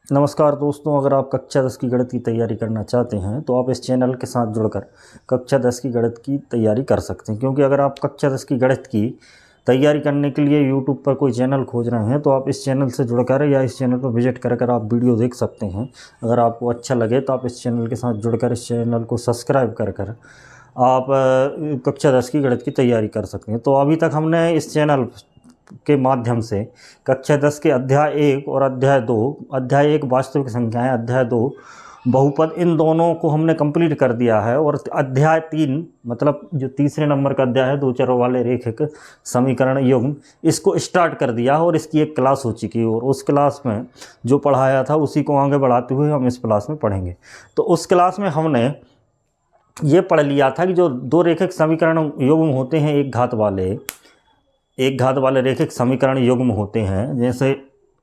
नमस्कार दोस्तों, अगर आप कक्षा 10 की गणित की तैयारी करना चाहते हैं तो आप इस चैनल के साथ जुड़कर कक्षा 10 की गणित की तैयारी कर सकते हैं। क्योंकि अगर आप कक्षा 10 की गणित की तैयारी करने के लिए यूट्यूब पर कोई चैनल खोज रहे हैं तो आप इस चैनल से जुड़कर या इस चैनल पर विजिट कर आप वीडियो देख सकते हैं। अगर आपको अच्छा लगे तो आप इस चैनल के साथ जुड़कर इस चैनल को सब्सक्राइब कर आप कक्षा 10 की गणित की तैयारी कर सकते हैं। तो अभी तक हमने इस चैनल के माध्यम से कक्षा 10 के अध्याय 1 और अध्याय 1 वास्तविक संख्याएं, अध्याय 2 बहुपद, इन दोनों को हमने कंप्लीट कर दिया है। और अध्याय 3 मतलब जो तीसरे नंबर का अध्याय है, दो चरों वाले रेखिक समीकरण युग्म, इसको स्टार्ट कर दिया और इसकी एक क्लास हो चुकी है। और उस क्लास में जो पढ़ाया था उसी को आगे बढ़ाते हुए हम इस क्लास में पढ़ेंगे। तो उस क्लास में हमने ये पढ़ लिया था कि जो दो रेखिक समीकरण युग्म होते हैं, एक घात वाले रेखिक समीकरण युग्म होते हैं। जैसे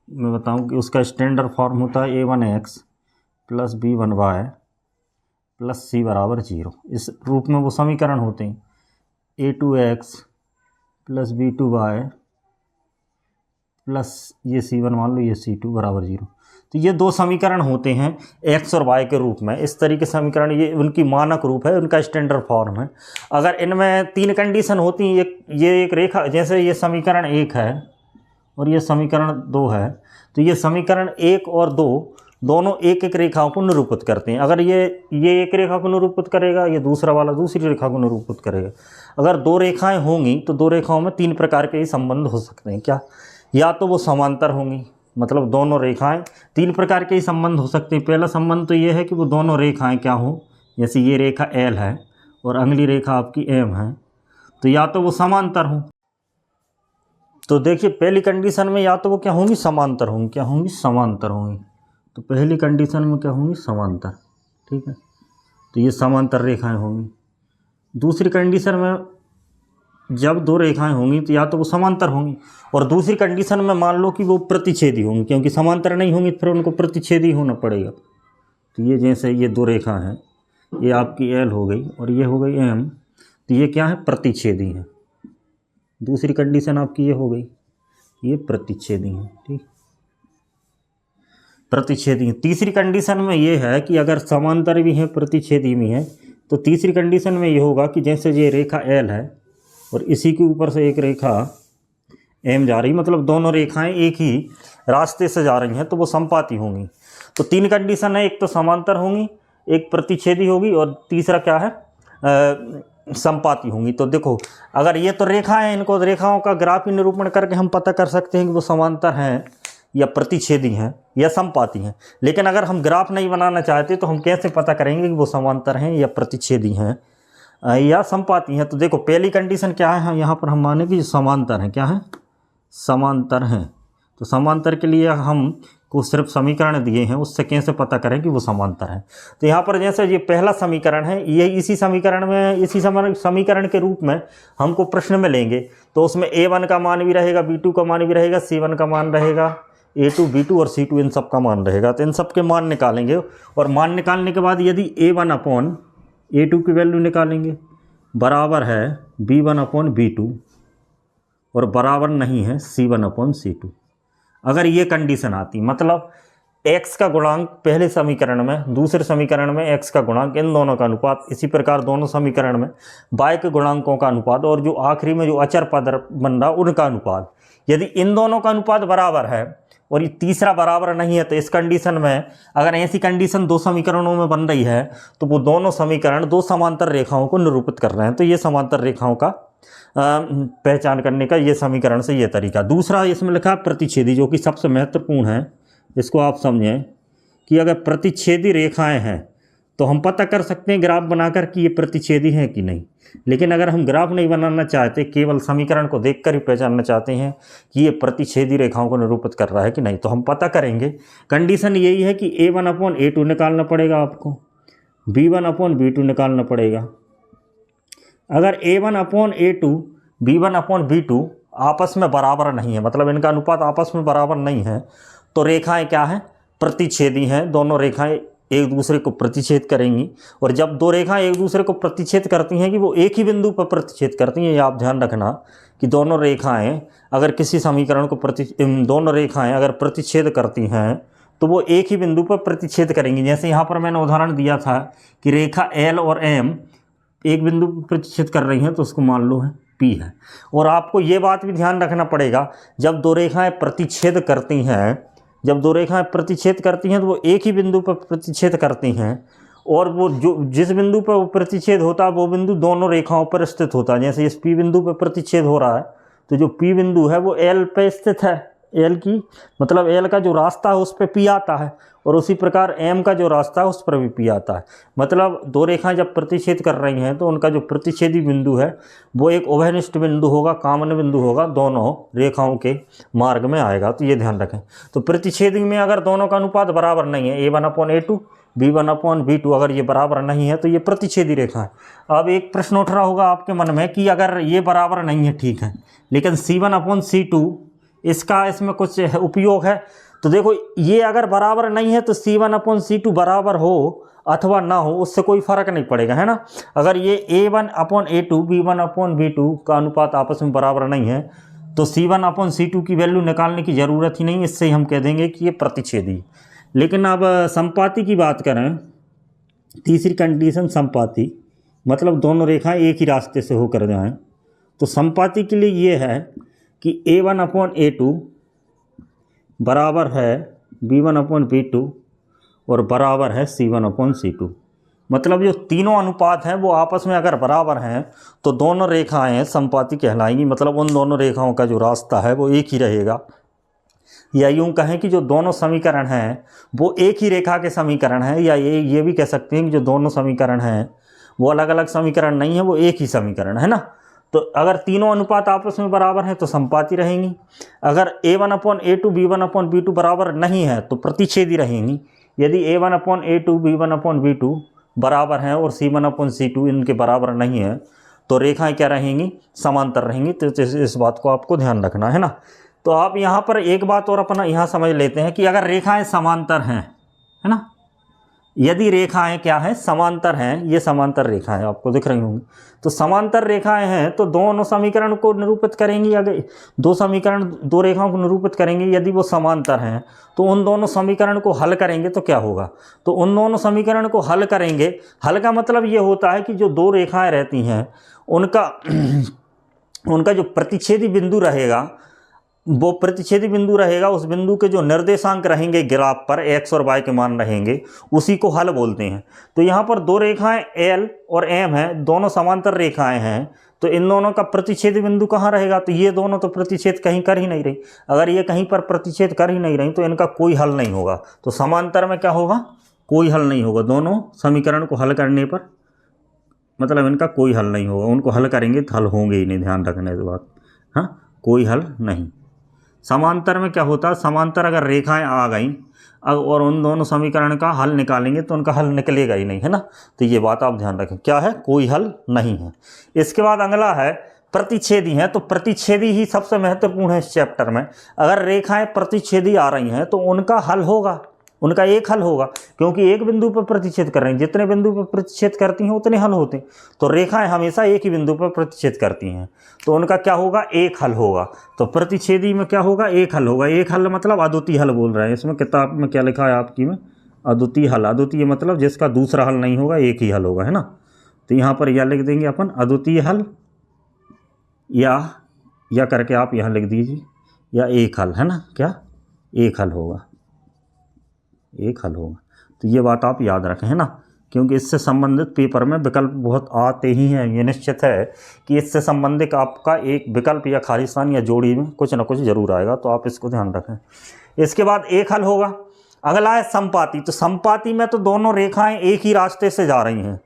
मैं बताऊं कि उसका स्टैंडर्ड फॉर्म होता है a1x + b1y + c = 0। इस रूप में वो समीकरण होते हैं। a2x + b2y प्लस ये c1 मान लो, ये c2 = 0। तो ये दो समीकरण होते हैं x और y के रूप में। इस तरीके समीकरण, ये उनकी मानक रूप है, उनका स्टैंडर्ड फॉर्म है। अगर इनमें तीन कंडीशन होती हैं, ये एक रेखा, जैसे ये समीकरण 1 है और ये समीकरण 2 है, तो ये समीकरण 1 और 2 दोनों एक एक रेखाओं को निरूपित करते हैं। अगर ये एक रेखा को निरूपित करेगा, ये दूसरा वाला दूसरी रेखा को निरूपित करेगा। अगर दो रेखाएं होंगी तो दो रेखाओं में तीन प्रकार के ही संबंध हो सकते हैं। क्या? या तो वो समांतर होंगी, मतलब दोनों रेखाएं, तीन प्रकार के ही संबंध हो सकते हैं। पहला संबंध तो ये है कि वो दोनों रेखाएं क्या हो, जैसे ये रेखा L है और अगली रेखा आपकी M है, तो या तो वो समांतर हो। तो देखिए, पहली कंडीशन में या तो वो क्या होंगी, समांतर होंगी। क्या होंगी? समांतर होंगी। तो पहली कंडीशन में क्या होंगी? समांतर। ठीक है, तो ये समांतर रेखाएं होंगी। दूसरी कंडीशन में जब दो रेखाएं होंगी तो या तो वो समांतर होंगी, और दूसरी कंडीशन में मान लो कि वो प्रतिच्छेदी होंगी, क्योंकि समांतर नहीं होंगी फिर उनको प्रतिच्छेदी होना पड़ेगा। तो ये जैसे ये दो रेखा हैं, ये आपकी L हो गई और ये हो गई M, तो ये क्या है? प्रतिच्छेदी है। दूसरी कंडीशन आपकी ये हो गई, ये प्रतिच्छेदी है। ठीक, प्रतिच्छेदी है। तीसरी कंडीशन में ये है कि अगर समांतर भी है, प्रतिच्छेदी भी है, तो तीसरी कंडीशन में ये होगा कि जैसे ये रेखा L है और इसी के ऊपर से एक रेखा M जा रही, मतलब दोनों रेखाएं एक ही रास्ते से जा रही हैं, तो वो समपाती होंगी। तो तीन कंडीशन है, एक तो समांतर होंगी, एक प्रतिच्छेदी होगी और तीसरा क्या है? समपाती होंगी। तो देखो, अगर ये तो रेखाएं, इनको रेखाओं का ग्राफी निरूपण करके हम पता कर सकते हैं कि वो समांतर हैं या प्रतिच्छेदी हैं या समपाती हैं। लेकिन अगर हम ग्राफ नहीं बनाना चाहते तो हम कैसे पता करेंगे कि वो समांतर हैं या प्रतिच्छेदी हैं या समपाती हैं? तो देखो, पहली कंडीशन क्या है, यहाँ पर हम माने कि समांतर हैं। क्या है? समांतर हैं। तो समांतर के लिए हम को सिर्फ समीकरण दिए हैं, उससे कैसे पता करें कि वो समांतर हैं? तो यहाँ पर जैसे ये पहला समीकरण है, ये इसी समीकरण में, इसी समीकरण के रूप में हमको प्रश्न में लेंगे, तो उसमें a1 का मान भी रहेगा, b2 का मान भी रहेगा, c1 का मान रहेगा, a2 b2 और c2 इन सब का मान रहेगा। तो इन सब के मान निकालेंगे और मान निकालने के बाद यदि a1/a2 की वैल्यू निकालेंगे बराबर है b1/b2 और बराबर नहीं है c1/c2। अगर ये कंडीशन आती, मतलब x का गुणांक पहले समीकरण में, दूसरे समीकरण में x का गुणांक, इन दोनों का अनुपात, इसी प्रकार दोनों समीकरण में y के गुणांकों का अनुपात, और जो आखिरी में जो अचर पद बन रहा उनका अनुपात, यदि इन दोनों का अनुपात बराबर है और ये तीसरा बराबर नहीं है, तो इस कंडीशन में, अगर ऐसी कंडीशन दो समीकरणों में बन रही है तो वो दोनों समीकरण दो समांतर रेखाओं को निरूपित कर रहे हैं। तो ये समांतर रेखाओं का पहचान करने का ये समीकरण से ये तरीका। दूसरा इसमें लिखा प्रतिच्छेदी, जो कि सबसे महत्वपूर्ण है। इसको आप समझें कि अगर प्रतिच्छेदी रेखाएं हैं तो हम पता कर सकते हैं ग्राफ बनाकर कि ये प्रतिच्छेदी हैं कि नहीं। लेकिन अगर हम ग्राफ नहीं बनाना चाहते, केवल समीकरण को देखकर ही पहचानना चाहते हैं कि ये प्रतिच्छेदी रेखाओं को निरूपित कर रहा है कि नहीं, तो हम पता करेंगे। कंडीशन यही है कि a1/a2 निकालना पड़ेगा आपको, b1/b2 निकालना पड़ेगा। अगर a1/a2 b1/b2 आपस में बराबर नहीं है, मतलब इनका अनुपात आपस में बराबर नहीं है, तो रेखाएं क्या हैं? प्रतिच्छेदी हैं। दोनों रेखाएं एक दूसरे को प्रतिच्छेद करेंगी। और जब दो रेखाएं एक दूसरे को प्रतिच्छेद करती हैं कि वो एक ही बिंदु पर प्रतिच्छेद करती हैं, ये आप ध्यान रखना कि दोनों रेखाएं अगर किसी समीकरण को दोनों रेखाएं अगर प्रतिच्छेद करती हैं तो वो एक ही बिंदु पर प्रतिच्छेद करेंगी। जैसे यहाँ पर मैंने उदाहरण दिया था कि रेखा एल और एम एक बिंदु पर प्रतिच्छेद कर रही हैं, तो उसको मान लो है पी है। और आपको ये बात भी ध्यान रखना पड़ेगा, जब दो रेखाएं प्रतिच्छेद करती हैं, जब दो रेखाएं प्रतिच्छेद करती हैं तो वो एक ही बिंदु पर प्रतिच्छेद करती हैं, और वो जो जिस बिंदु पर वो प्रतिच्छेद होता है वो बिंदु दोनों रेखाओं पर स्थित होता है। जैसे इस पी बिंदु पर प्रतिच्छेद हो रहा है, तो जो पी बिंदु है वो एल पे स्थित है, एल की मतलब एल का जो रास्ता है उस पर पी आता है, और उसी प्रकार एम का जो रास्ता है उस पर भी पी आता है। मतलब दो रेखाएं जब प्रतिच्छेद कर रही हैं तो उनका जो प्रतिच्छेदी बिंदु है वो एक उभयनिष्ठ बिंदु होगा, कामन बिंदु होगा, दोनों रेखाओं के मार्ग में आएगा। तो ये ध्यान रखें। तो प्रतिच्छेदी में अगर दोनों का अनुपात बराबर नहीं है, A1/A2 B1/B2, अगर ये बराबर नहीं है तो ये प्रतिच्छेदी रेखा है। अब एक प्रश्न उठ रहा होगा आपके मन में कि अगर ये बराबर नहीं है, ठीक है, लेकिन C1/C2 इसका इसमें कुछ उपयोग है। तो देखो, ये अगर बराबर नहीं है तो C1/C2 बराबर हो अथवा ना हो उससे कोई फर्क नहीं पड़ेगा, है ना। अगर ये A1/A2 B1/B2 का अनुपात आपस में बराबर नहीं है तो C1/C2 की वैल्यू निकालने की ज़रूरत ही नहीं, इससे हम कह देंगे कि ये प्रतिच्छेदी। लेकिन अब संपाती की बात करें, तीसरी कंडीशन संपाती, मतलब दोनों रेखाएं एक ही रास्ते से होकर जाएं, तो संपाती के लिए ये है कि A1/A2 बराबर है B1/B2 और बराबर है C1/C2। मतलब जो तीनों अनुपात हैं वो आपस में अगर बराबर हैं तो दोनों रेखाएं संपाती कहलाएंगी। मतलब उन दोनों रेखाओं का जो रास्ता है वो एक ही रहेगा, या यूँ कहें कि जो दोनों समीकरण हैं वो एक ही रेखा के समीकरण हैं, या ये भी कह सकते हैं कि जो दोनों समीकरण हैं वो अलग अलग समीकरण नहीं है, वो एक ही समीकरण है ना। तो अगर तीनों अनुपात आपस में बराबर हैं तो संपाती रहेंगी। अगर A1/A2 B1/B2 बराबर नहीं है तो प्रतिच्छेदी रहेंगी। यदि A1/A2 B1/B2 बराबर हैं और C1/C2 इनके बराबर नहीं है तो रेखाएं क्या रहेंगी, समांतर रहेंगी। तो इस बात को आपको ध्यान रखना है ना। तो आप यहाँ पर एक बात और अपना यहाँ समझ लेते हैं कि अगर रेखाएं समांतर हैं, है ना, यदि रेखाएं क्या हैं, समांतर हैं, ये समांतर रेखाएं आपको दिख रही होंगी, तो समांतर रेखाएं हैं तो दोनों समीकरण को निरूपित करेंगी। अगर दो समीकरण दो रेखाओं को निरूपित करेंगे, यदि वो समांतर हैं तो उन दोनों समीकरण को हल करेंगे तो क्या होगा, तो उन दोनों समीकरण को हल करेंगे। हल का मतलब ये होता है कि जो दो रेखाएं रहती हैं उनका उनका जो प्रतिच्छेदी बिंदु रहेगा वो प्रतिच्छेदी बिंदु रहेगा, उस बिंदु के जो निर्देशांक रहेंगे ग्राफ पर x और y के मान रहेंगे, उसी को हल बोलते हैं। तो यहाँ पर दो रेखाएं L और M हैं, दोनों समांतर रेखाएं हैं, तो इन दोनों का प्रतिच्छेदी बिंदु कहाँ रहेगा, तो ये दोनों तो प्रतिच्छेद कहीं कर ही नहीं रही। अगर ये कहीं पर प्रतिच्छेद कर ही नहीं रही तो इनका कोई हल नहीं होगा। तो समांतर में क्या होगा, कोई हल नहीं होगा। दोनों समीकरण को हल करने पर मतलब इनका कोई हल नहीं होगा, उनको हल करेंगे तो हल होंगे ही नहीं, ध्यान रखना इस बात। हाँ, कोई हल नहीं। समांतर में क्या होता है, समांतर अगर रेखाएं आ गई और उन दोनों समीकरण का हल निकालेंगे तो उनका हल निकलेगा ही नहीं, है ना। तो ये बात आप ध्यान रखें, क्या है, कोई हल नहीं है। इसके बाद अगला है प्रतिच्छेदी है। तो प्रतिच्छेदी ही सबसे महत्वपूर्ण है इस चैप्टर में। अगर रेखाएं प्रतिच्छेदी आ रही हैं तो उनका हल होगा, उनका एक हल होगा, क्योंकि एक बिंदु पर प्रतिच्छेद कर रही हैं, जितने बिंदु पर प्रतिच्छेद करती हैं उतने हल होते हैं। तो रेखाएं हमेशा एक ही बिंदु पर प्रतिच्छेद करती हैं तो उनका क्या होगा, एक हल होगा। तो प्रतिच्छेदी में क्या होगा, एक हल होगा। एक हल मतलब अद्वितीय हल बोल रहे हैं, इसमें किताब में क्या लिखा है आपकी में, अद्वितीय हल। अद्वितीय मतलब जिसका दूसरा हल नहीं होगा, एक ही हल होगा, है ना। तो यहाँ पर यह लिख देंगे अपन अद्वितीय हल, या करके आप यहाँ लिख दीजिए, या एक हल, है ना, क्या एक हल होगा, एक हल होगा। तो ये बात आप याद रखें, है ना, क्योंकि इससे संबंधित पेपर में विकल्प बहुत आते ही हैं। ये निश्चित है कि इससे संबंधित आपका एक विकल्प या खाली स्थान या जोड़ी में कुछ ना कुछ जरूर आएगा, तो आप इसको ध्यान रखें। इसके बाद एक हल होगा। अगला है संपाती। तो संपाती में तो दोनों रेखाएं एक ही रास्ते से जा रही हैं,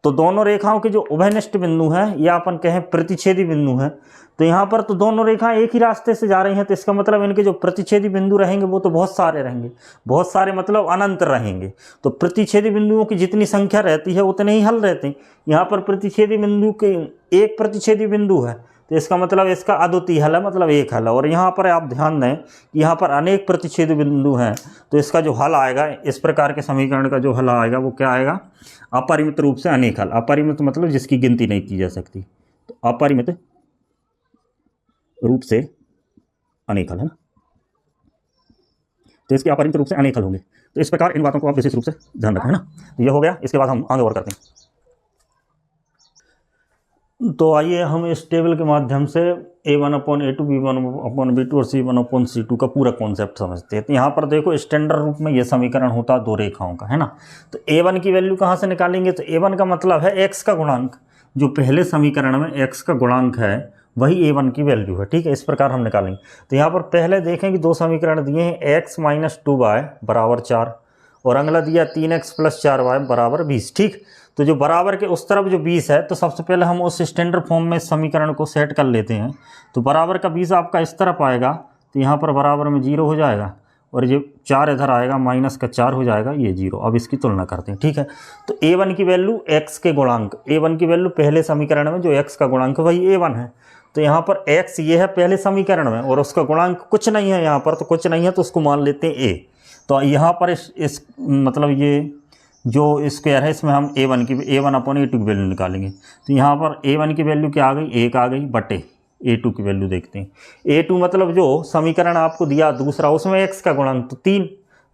तो दोनों रेखाओं के जो उभयनिष्ठ बिंदु हैं या अपन कहें प्रतिच्छेदी बिंदु हैं, तो यहाँ पर तो दोनों रेखाएं एक ही रास्ते से जा रही हैं, तो इसका मतलब इनके जो प्रतिच्छेदी बिंदु रहेंगे वो तो बहुत सारे रहेंगे, बहुत सारे मतलब अनंत रहेंगे। तो प्रतिच्छेदी बिंदुओं की जितनी संख्या रहती है उतने ही हल रहते हैं। यहाँ पर प्रतिच्छेदी बिंदु के एक प्रतिच्छेदी बिंदु है तो इसका मतलब इसका अद्वितीय हल है, मतलब एक हल है। और यहाँ पर आप ध्यान दें कि यहाँ पर अनेक प्रतिच्छेदी बिंदु हैं, तो इसका जो हल आएगा, इस प्रकार के समीकरण का जो हल आएगा वो क्या आएगा, अपरिमित रूप से अनेक हल। अपरिमित मतलब जिसकी गिनती नहीं की जा सकती, तो अपरिमित रूप से अनेक हल, है ना। तो इसके अपरिमित रूप से अनेक हल होंगे। तो इस प्रकार इन बातों को आप विशेष रूप से ध्यान रखें, है ना। तो ये हो गया, इसके बाद हम आगे और करते हैं। तो आइए हम इस टेबल के माध्यम से A1/A2, B1/B2 और C1/C2 का पूरा कॉन्सेप्ट समझते हैं। तो यहाँ पर देखो स्टैंडर्ड रूप में ये समीकरण होता है दो रेखाओं का, है ना। तो A1 की वैल्यू कहाँ से निकालेंगे, तो A1 का मतलब है x का गुणांक, जो पहले समीकरण में x का गुणांक है वही A1 की वैल्यू है, ठीक है। इस प्रकार हम निकालेंगे। तो यहाँ पर पहले देखें कि दो समीकरण दिए हैं, x - 2y बराबर 4 और अगला दिया 3x + 4y बराबर 20, ठीक। तो जो बराबर के उस तरफ जो 20 है, तो सबसे पहले हम उस स्टैंडर्ड फॉर्म में समीकरण को सेट कर लेते हैं। तो बराबर का 20 आपका इस तरफ आएगा, तो यहाँ पर बराबर में 0 हो जाएगा और ये 4 इधर आएगा, माइनस का 4 हो जाएगा, ये 0। अब इसकी तुलना करते हैं, ठीक है। तो A1 की वैल्यू x के गुणांक, A1 की वैल्यू पहले समीकरण में जो x का गुणांक है वही A1 है। तो यहाँ पर x ये है पहले समीकरण में और उसका गुणांक कुछ नहीं है यहाँ पर, तो कुछ नहीं है तो उसको मान लेते हैं a। तो यहाँ पर इस मतलब ये जो स्क्वायर है इसमें हम A1/A2 की वैल्यू निकालेंगे। तो यहाँ पर A1 की वैल्यू क्या आ गई, 1 आ गई, बटे A2 की वैल्यू देखते हैं। A2 मतलब जो समीकरण आपको दिया दूसरा, उसमें x का गुणांक तो 3,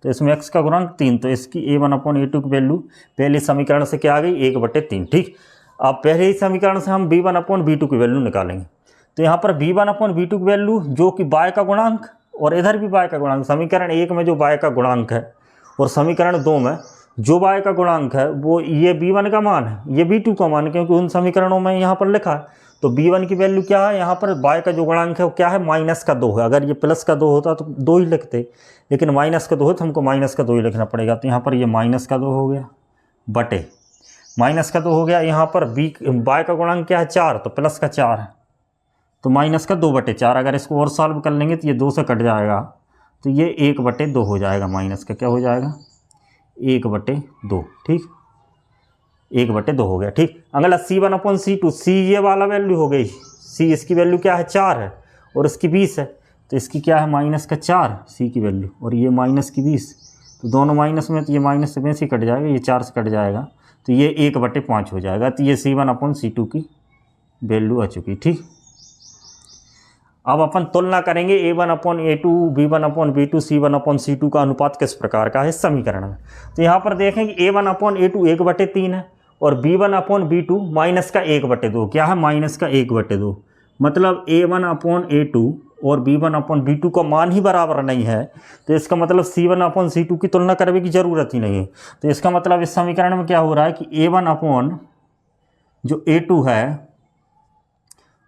तो इसमें x का गुणांक 3, तो इसकी A1/A2 की वैल्यू पहले समीकरण से क्या आ गई, 1/3, ठीक। अब पहले ही समीकरण से हम B1/B2 की वैल्यू निकालेंगे। तो यहाँ पर B1/B2 की वैल्यू जो कि y का गुणांक और इधर भी y का गुणांक, समीकरण 1 में जो y का गुणांक है और समीकरण 2 में जो y का गुणांक है वो ये B1 का मान है, ये B2 का मान है, क्योंकि उन समीकरणों में यहाँ पर लिखा है। तो B1 की वैल्यू क्या है, यहाँ पर y का जो गुणांक है वो क्या है, -2 है। अगर ये +2 होता तो 2 ही लिखते, लेकिन -2 है तो हमको -2 ही लिखना पड़ेगा। तो यहाँ पर ये -2 हो गया, बटे -2 हो गया। यहाँ पर y का गुणांक क्या है, 4, तो +4 है, तो -2/4। अगर इसको और सॉल्व कर लेंगे तो ये 2 से कट जाएगा, तो ये 1/2 हो जाएगा, माइनस का क्या हो जाएगा, 1/2, ठीक, 1/2 हो गया, ठीक। अगला C1/C2, C ये वाला वैल्यू हो गई, C इसकी वैल्यू क्या है, 4 है और इसकी 20 है, तो इसकी क्या है, -4 C की वैल्यू और ये -20, तो दोनों माइनस में, तो ये माइनस से वैसे ही कट जाएगा, ये 4 से कट जाएगा, तो ये 1/5 हो जाएगा। तो ये C1/C2 की वैल्यू आ चुकी, ठीक। अब अपन तुलना करेंगे A1/A2, B1/B2, C1/C2 का अनुपात किस प्रकार का है इस समीकरण में। तो यहाँ पर देखें कि A1/A2 1/3 है और B1/B2 -1/2, क्या है, -1/2। मतलब A1/A2 और B1/B2 का मान ही बराबर नहीं है, तो इसका मतलब C1/C2 की तुलना करने की जरूरत ही नहीं है। तो इसका मतलब इस समीकरण में क्या हो रहा है कि A1/A2 है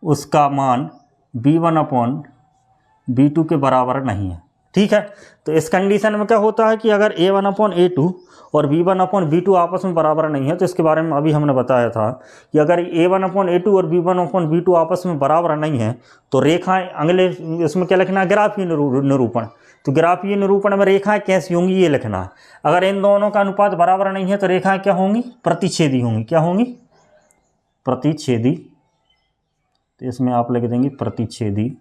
उसका मान B1/B2 के बराबर नहीं है, ठीक है। तो इस कंडीशन में क्या होता है कि अगर A1/A2 और B1/B2 आपस में बराबर नहीं है, तो इसके बारे में अभी हमने बताया था कि अगर A1/A2 और B1/B2 आपस में बराबर नहीं है तो रेखाएं, अगले इसमें क्या लिखना है, ग्राफीय निरूपण। तो ग्राफीय निरूपण में रेखाएं कैसी होंगी ये लिखना है। अगर इन दोनों का अनुपात बराबर नहीं है तो रेखाएं क्या होंगी, प्रतिच्छेदी होंगी। क्या होंगी, प्रतिच्छेदी। तो इसमें आप लिख देंगे प्रतिच्छेदी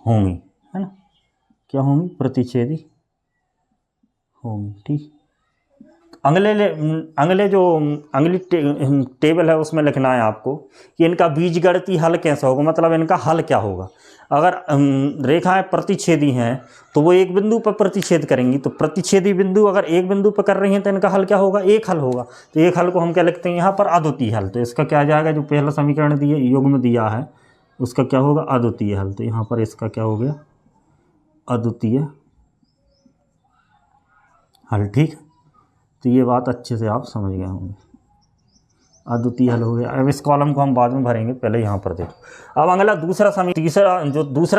होंगी, है ना। क्या होंगी, प्रतिच्छेदी होंगी, ठीक। अगली टेबल है उसमें लिखना है आपको कि इनका बीजगणितीय हल कैसा होगा, मतलब इनका हल क्या होगा। अगर रेखाएं प्रतिच्छेदी हैं तो वो एक बिंदु पर प्रतिच्छेद करेंगी, तो प्रतिच्छेदी बिंदु अगर एक बिंदु पर कर रही हैं तो इनका हल क्या होगा, एक हल होगा। तो एक हल को हम क्या लिखते हैं यहाँ पर, अद्वितीय हल। तो इसका क्या आ जाएगा, जो पहला समीकरण दिया युग्म दिया है उसका क्या होगा, अद्वितीय हल। तो यहाँ पर इसका क्या हो गया, अद्वितीय हल, ठीक। तो ये बात अच्छे से आप समझ गए होंगे, अद्वितीय हल हो गया। अब इस कॉलम को हम बाद में भरेंगे, पहले यहाँ पर देखो। अब अगला दूसरा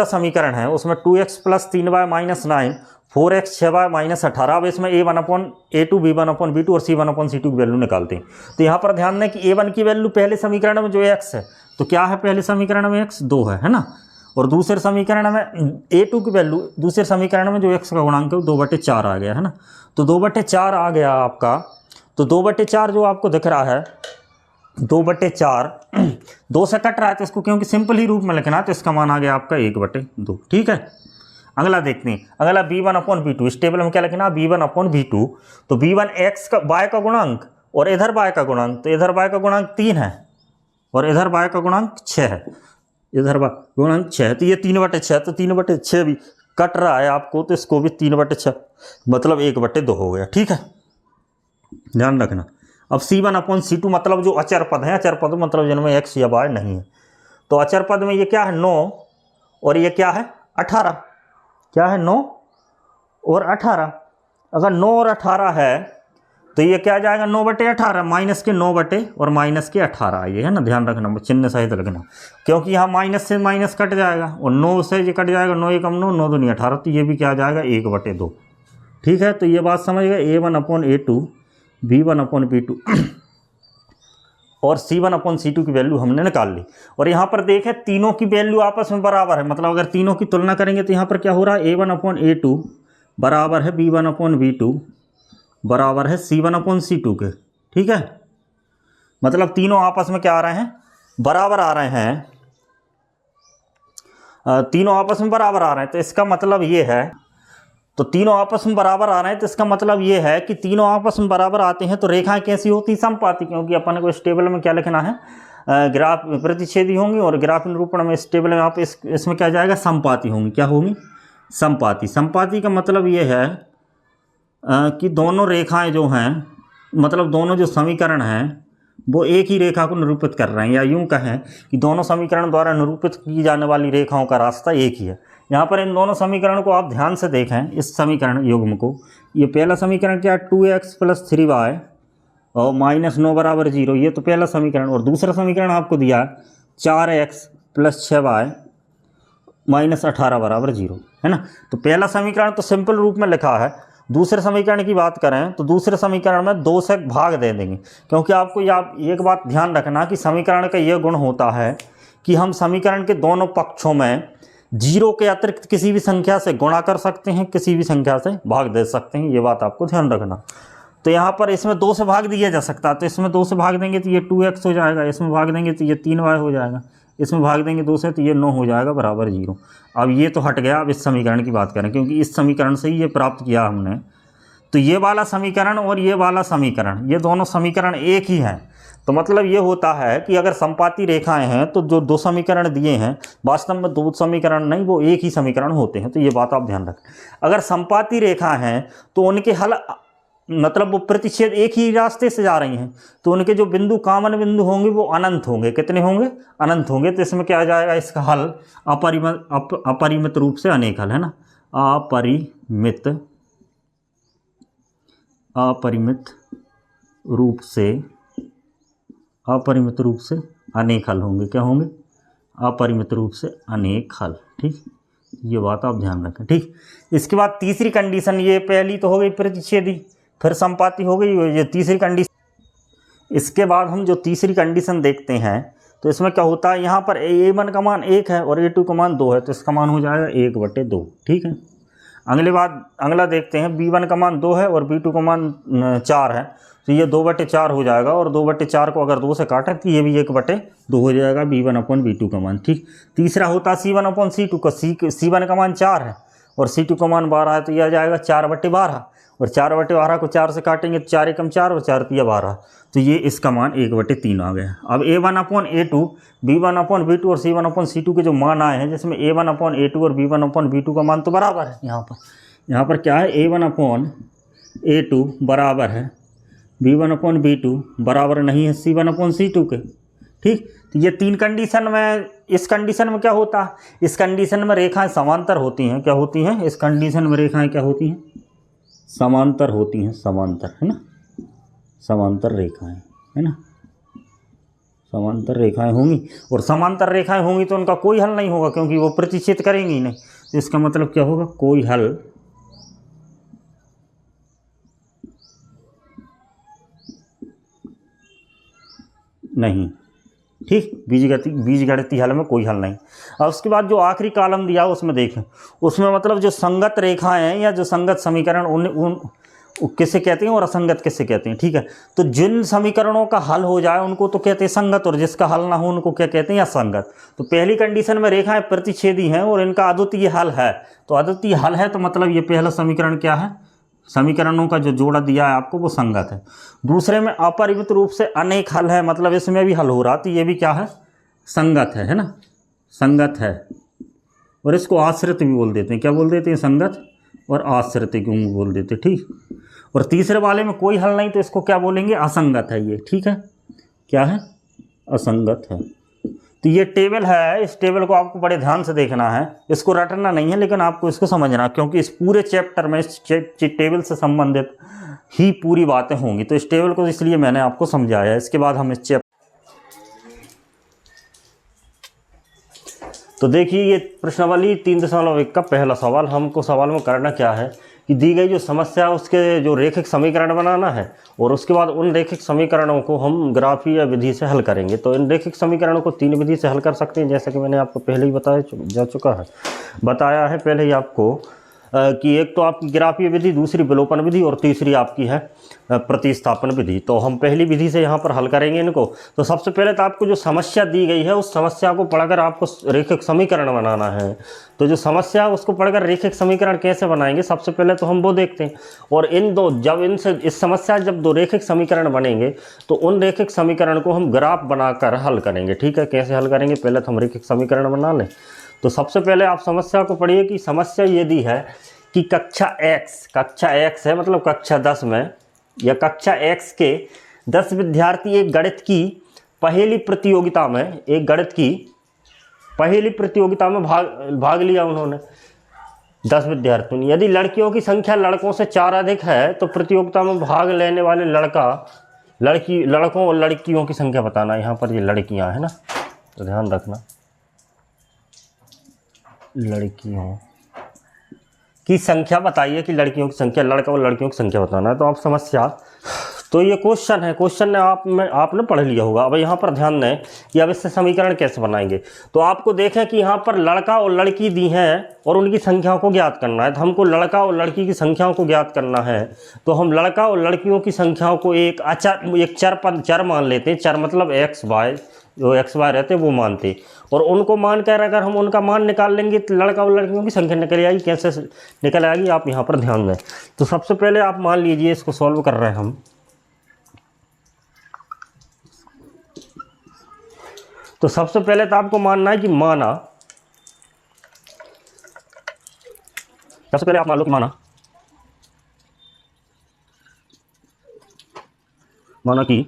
समीकरण है उसमें 2x + 3y - 9, 4x 6y - 18। अब इसमें A1/A2, B1/B2 और C1/C2 की वैल्यू निकालते हैं। तो यहाँ पर ध्यान दें कि A1 की वैल्यू पहले समीकरण में जो x है, तो क्या है, पहले समीकरण में x 2 है ना। और दूसरे समीकरण में A2 की वैल्यू, दूसरे समीकरण में जो x का गुणांक है वो 2/4 आ गया, है ना। तो 2/4 आ गया आपका। तो 2/4 जो आपको दिख रहा है, 2/4 2 से कट रहा है, तो इसको क्योंकि सिंपल ही रूप में लिखना है, तो इसका मान आ गया आपका 1/2, ठीक है। अगला देखते हैं, अगला B1/B2। इस टेबल में क्या लिखना है, B1/B2। तो B1 x का y का गुणांक और इधर y का गुणांक, तो इधर y का गुणांक 3 है और इधर y का गुणांक 6 है। इधर गुणन 6, तो ये 3/6, तो 3/6 भी कट रहा है आपको, तो इसको भी 3/6 मतलब 1/2 हो गया। ठीक है, ध्यान रखना। अब C1/C2 मतलब जो अचर पद है, अचर पद मतलब जिनमें x या y नहीं है, तो अचर पद में ये क्या है 9 और ये क्या है 18, क्या है 9 और 18। अगर 9 और 18 है तो ये क्या आ जाएगा 9/18, माइनस के 9 और माइनस के 18, ये है ना, ध्यान रखना, चिन्ह सहित लगना, क्योंकि यहाँ माइनस से माइनस कट जाएगा और 9 से ये कट जाएगा, 9 एकम 9, 9 दूनी 18, तो ये भी क्या आ जाएगा 1/2। ठीक है, तो ये बात समझ गए, A1/A2, B1/B2 और C1/C2 की वैल्यू हमने निकाल ली। और यहाँ पर देखें तीनों की वैल्यू आपस में बराबर है, मतलब अगर तीनों की तुलना करेंगे तो यहाँ पर क्या हो रहा है, A1/A2 बराबर है B1/B2 बराबर है C1/C2 के। ठीक है, मतलब तीनों आपस में क्या आ रहे हैं, बराबर आ रहे हैं, तीनों आपस में बराबर आ रहे हैं, तो इसका मतलब ये है, तो तीनों आपस में बराबर आ रहे हैं, तो इसका मतलब ये है कि तीनों आपस में बराबर आते हैं तो रेखाएं कैसी होती, समपाती, क्योंकि अपन को इस टेबल में क्या लिखना है, ग्राफ प्रतिच्छेदी होंगी, और ग्राफ निरूपण में इस टेबल में आप इसमें क्या जाएगा, समपाती होंगी, क्या होंगी, समपाती। समपाती का मतलब ये है कि दोनों रेखाएं जो हैं, मतलब दोनों जो समीकरण हैं वो एक ही रेखा को निरूपित कर रहे हैं, या यूं कहें कि दोनों समीकरण द्वारा निरूपित की जाने वाली रेखाओं का रास्ता एक ही है। यहाँ पर इन दोनों समीकरण को आप ध्यान से देखें, इस समीकरण युग्म को, ये पहला समीकरण क्या, 2x + 3y और -9 = 0, ये तो पहला समीकरण, और दूसरा समीकरण आपको दिया 4x + 6y -18 = 0, है ना। तो पहला समीकरण तो सिंपल रूप में लिखा है, दूसरे समीकरण की बात करें तो दूसरे समीकरण में 2 से भाग दे देंगे, क्योंकि आपको एक बात ध्यान रखना कि समीकरण का यह गुण होता है कि हम समीकरण के दोनों पक्षों में 0 के अतिरिक्त किसी भी संख्या से गुणा कर सकते हैं, किसी भी संख्या से भाग दे सकते हैं, ये बात आपको ध्यान रखना। तो यहाँ पर इसमें 2 से भाग दिया जा सकता है, तो इसमें 2 से भाग देंगे तो ये 2x हो जाएगा, इसमें भाग देंगे तो ये 3y हो जाएगा, इसमें भाग देंगे 2 से तो ये 9 हो जाएगा बराबर 0। अब ये तो हट गया, अब इस समीकरण की बात करें, क्योंकि इस समीकरण से ही ये प्राप्त किया हमने, तो ये वाला समीकरण और ये वाला समीकरण, ये दोनों समीकरण एक ही हैं। तो मतलब ये होता है कि अगर समपाती रेखाएं हैं तो जो 2 समीकरण दिए हैं वास्तव में 2 समीकरण नहीं, वो एक ही समीकरण होते हैं, तो ये बात आप ध्यान रखें। अगर समपाती रेखा हैं तो उनके हल, मतलब वो प्रतिच्छेद एक ही रास्ते से जा रही हैं, तो उनके जो बिंदु, कॉमन बिंदु होंगे वो अनंत होंगे। कितने होंगे, अनंत होंगे। तो इसमें क्या आ जाएगा, इसका हल अपरिमित रूप से अनेक हल, है ना, अपरिमित रूप से अनेक हल होंगे। क्या होंगे, अपरिमित रूप से अनेक हल। ठीक, ये बात आप ध्यान रखें। ठीक, इसके बाद तीसरी कंडीशन, ये पहली तो हो गई प्रतिच्छेदी, फिर समपाती हो गई, ये तीसरी कंडीशन। इसके बाद हम जो तीसरी कंडीशन देखते हैं तो इसमें क्या होता है, यहाँ पर A1 का मान 1 है और A2 का मान 2 है, तो इसका मान हो जाएगा 1/2। ठीक है, अगला देखते हैं, B1 का मान 2 है और B2 का मान 4 है, तो ये 2/4 हो जाएगा, और 2/4 को अगर 2 से काटें तो ये भी 1/2 हो जाएगा B1/B2 का मान। ठीक, तीसरा होता है C1/C2 का, C1 का मान 4 है और C2 का मान 12 है, तो यह आ जाएगा 4/12, और 4/12 को 4 से काटेंगे तो 4 एकम 4 और 4 तिया 12, तो ये इसका मान 1/3 आ गया। अब A1/A2, B1/B2 और C1/C2 के जो मान आए हैं, जिसमें A1/A2 और B1/B2 का मान तो बराबर है, यहाँ पर क्या है, A1/A2 बराबर है B1/B2 बराबर नहीं है C1/C2 के। ठीक, तो ये 3 कंडीशन में, इस कंडीशन में क्या होता है, इस कंडीशन में रेखाएं समांतर होती हैं। क्या होती हैं, इस कंडीशन में रेखाएं क्या होती हैं, समांतर होती हैं, समांतर, है ना, समांतर रेखाएं, है ना, समांतर रेखाएं होंगी, और समांतर रेखाएं होंगी तो उनका कोई हल नहीं होगा, क्योंकि वो प्रतिच्छेद करेंगी नहीं। तो इसका मतलब क्या होगा, कोई हल नहीं। ठीक, बीजगणितीय हल में कोई हल नहीं। अब उसके बाद जो आखिरी कॉलम दिया उसमें देखें, उसमें मतलब जो संगत रेखाएं हैं या जो संगत समीकरण, उन किसे कहते हैं और असंगत किसे कहते हैं। ठीक है, तो जिन समीकरणों का हल हो जाए उनको तो कहते हैं संगत, और जिसका हल ना हो उनको क्या कहते हैं, असंगत। तो पहली कंडीशन में रेखाएं प्रतिच्छेदी हैं और इनका अद्वितीय हल है, तो अद्वितीय हल है तो मतलब ये पहला समीकरण क्या है, समीकरणों का जो जोड़ा दिया है आपको वो संगत है। दूसरे में अपरिमित रूप से अनेक हल है, मतलब इसमें भी हल हो रहा, तो ये भी क्या है, संगत है ना, संगत है, और इसको आश्रित भी बोल देते हैं। क्या बोल देते हैं? संगत और आश्रित क्यों बोल देते, ठीक। और तीसरे वाले में कोई हल नहीं तो इसको क्या बोलेंगे? असंगत है ये, ठीक है। क्या है? असंगत है। तो ये टेबल है, इस टेबल को आपको बड़े ध्यान से देखना है, इसको रटना नहीं है लेकिन आपको इसको समझना, क्योंकि इस पूरे चैप्टर में इस टेबल से संबंधित ही पूरी बातें होंगी। तो इस टेबल को इसलिए मैंने आपको समझाया। इसके बाद हम इस चैप्टर, तो देखिए ये प्रश्नावली 3.1 का पहला सवाल। हमको सवाल में करना क्या है कि दी गई जो समस्या है उसके जो रेखिक समीकरण बनाना है, और उसके बाद उन रेखिक समीकरणों को हम ग्राफीय विधि से हल करेंगे। तो इन रेखिक समीकरणों को 3 विधि से हल कर सकते हैं, जैसा कि मैंने आपको पहले ही बताया है पहले ही आपको कि एक तो आपकी ग्राफीय विधि, दूसरी विलोपन विधि, और तीसरी आपकी है प्रतिस्थापन विधि। तो हम पहली विधि से यहाँ पर हल करेंगे इनको। तो सबसे पहले तो आपको जो समस्या दी गई है उस समस्या को पढ़कर आपको रेखिक समीकरण बनाना है। तो जो समस्या है उसको पढ़कर रेखिक समीकरण कैसे बनाएंगे, सबसे पहले तो हम वो देखते हैं। और इस समस्या जब 2 रेखिक समीकरण बनेंगे तो उन रेखिक समीकरण को हम ग्राफ बनाकर हल करेंगे, ठीक है। कैसे हल करेंगे? पहले तो हम रेखिक समीकरण बना लें। तो सबसे पहले आप समस्या को पढ़िए कि समस्या ये दी है कि कक्षा X है, मतलब कक्षा 10 में या कक्षा X के 10 विद्यार्थी एक गणित की पहेली प्रतियोगिता में भाग लिया उन्होंने, 10 विद्यार्थियों ने। यदि लड़कियों की संख्या लड़कों से 4 अधिक है तो प्रतियोगिता में भाग लेने वाले लड़कों और लड़कियों की संख्या बताना। यहाँ पर ये लड़कियाँ हैं ना, तो ध्यान रखना, लड़कियों की संख्या बताइए कि लड़कियों की संख्या, लड़का और लड़कियों की संख्या बताना है। तो आप समस्या, तो ये क्वेश्चन ने आपने पढ़ लिया होगा। अब यहाँ पर ध्यान दें कि अब इससे समीकरण कैसे बनाएंगे। तो आपको देखें कि यहाँ पर लड़का और लड़की दी हैं और उनकी संख्याओं को ज्ञात करना है। तो हमको लड़का और लड़की की संख्याओं को ज्ञात करना है, तो हम लड़का और लड़कियों की संख्याओं को एक चर मान लेते हैं। चर मतलब एक्स वाई, जो एक्स वाई रहते हैं वो मानते, और उनको मान कर अगर हम उनका मान निकाल लेंगे तो लड़का और लड़कियों की संख्या निकल आएगी। कैसे निकल आएगी आप यहाँ पर ध्यान दें। तो सबसे पहले आप मान लीजिए, इसको सॉल्व कर रहे हैं हम। तो सबसे पहले तो आपको मानना है कि सबसे पहले आप मान लो कि माना कि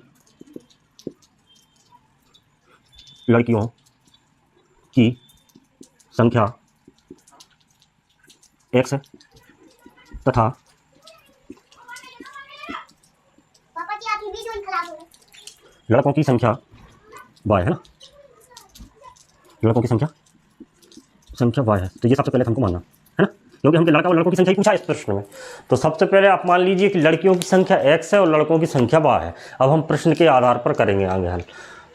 लड़कियों की संख्या X है तथा लड़कों की संख्या Y है ना, लड़कों की संख्या Y है। तो ये सबसे पहले हमको मानना है ना, क्योंकि हमने लड़का और लड़कों की संख्या ही पूछा है इस प्रश्न में। तो सबसे पहले आप मान लीजिए कि लड़कियों की संख्या X है और लड़कों की संख्या Y है। अब हम प्रश्न के आधार पर करेंगे आगे हल।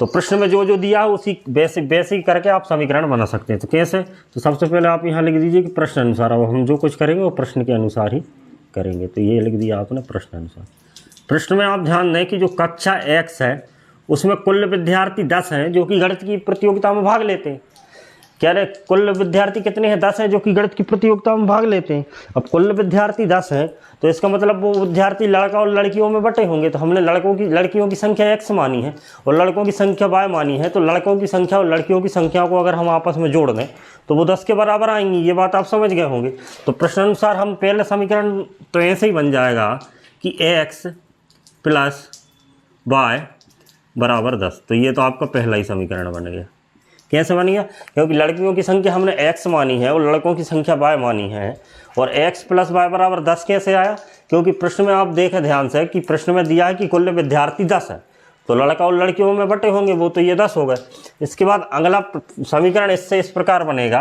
तो प्रश्न में जो दिया है उसी बेसिक करके आप समीकरण बना सकते हैं। तो कैसे? तो सबसे पहले आप यहाँ लिख दीजिए कि प्रश्न अनुसार। अब हम जो कुछ करेंगे वो प्रश्न के अनुसार ही करेंगे। तो ये लिख दिया आपने प्रश्न अनुसार। प्रश्न में आप ध्यान दें कि जो कक्षा X है उसमें कुल विद्यार्थी 10 हैं जो कि गणित की प्रतियोगिता में भाग लेते हैं। कह रहे कुल विद्यार्थी कितने हैं? 10 हैं जो कि गणित की प्रतियोगिता में भाग लेते हैं। अब कुल विद्यार्थी 10 हैं तो इसका मतलब वो विद्यार्थी लड़का और लड़कियों में बटे होंगे। तो हमने लड़कियों की संख्या X मानी है और लड़कों की संख्या Y मानी है। तो लड़कों की संख्या और लड़कियों की संख्या को अगर हम आपस में जोड़ दें तो वो 10 के बराबर आएंगी। ये बात आप समझ गए होंगे। तो प्रश्नानुसार हम पहले समीकरण तो ऐसे ही बन जाएगा कि X + Y = 10। तो ये तो आपका पहला ही समीकरण बन गया। कैसे बन गया? क्योंकि लड़कियों की संख्या हमने X मानी है और लड़कों की संख्या Y मानी है। और X + Y = 10 कैसे आया? क्योंकि प्रश्न में आप देखें ध्यान से कि प्रश्न में दिया है कि कुल विद्यार्थी 10 है, तो लड़का और लड़कियों में बटे होंगे वो, तो ये 10 हो गए। इसके बाद अगला समीकरण इससे इस प्रकार बनेगा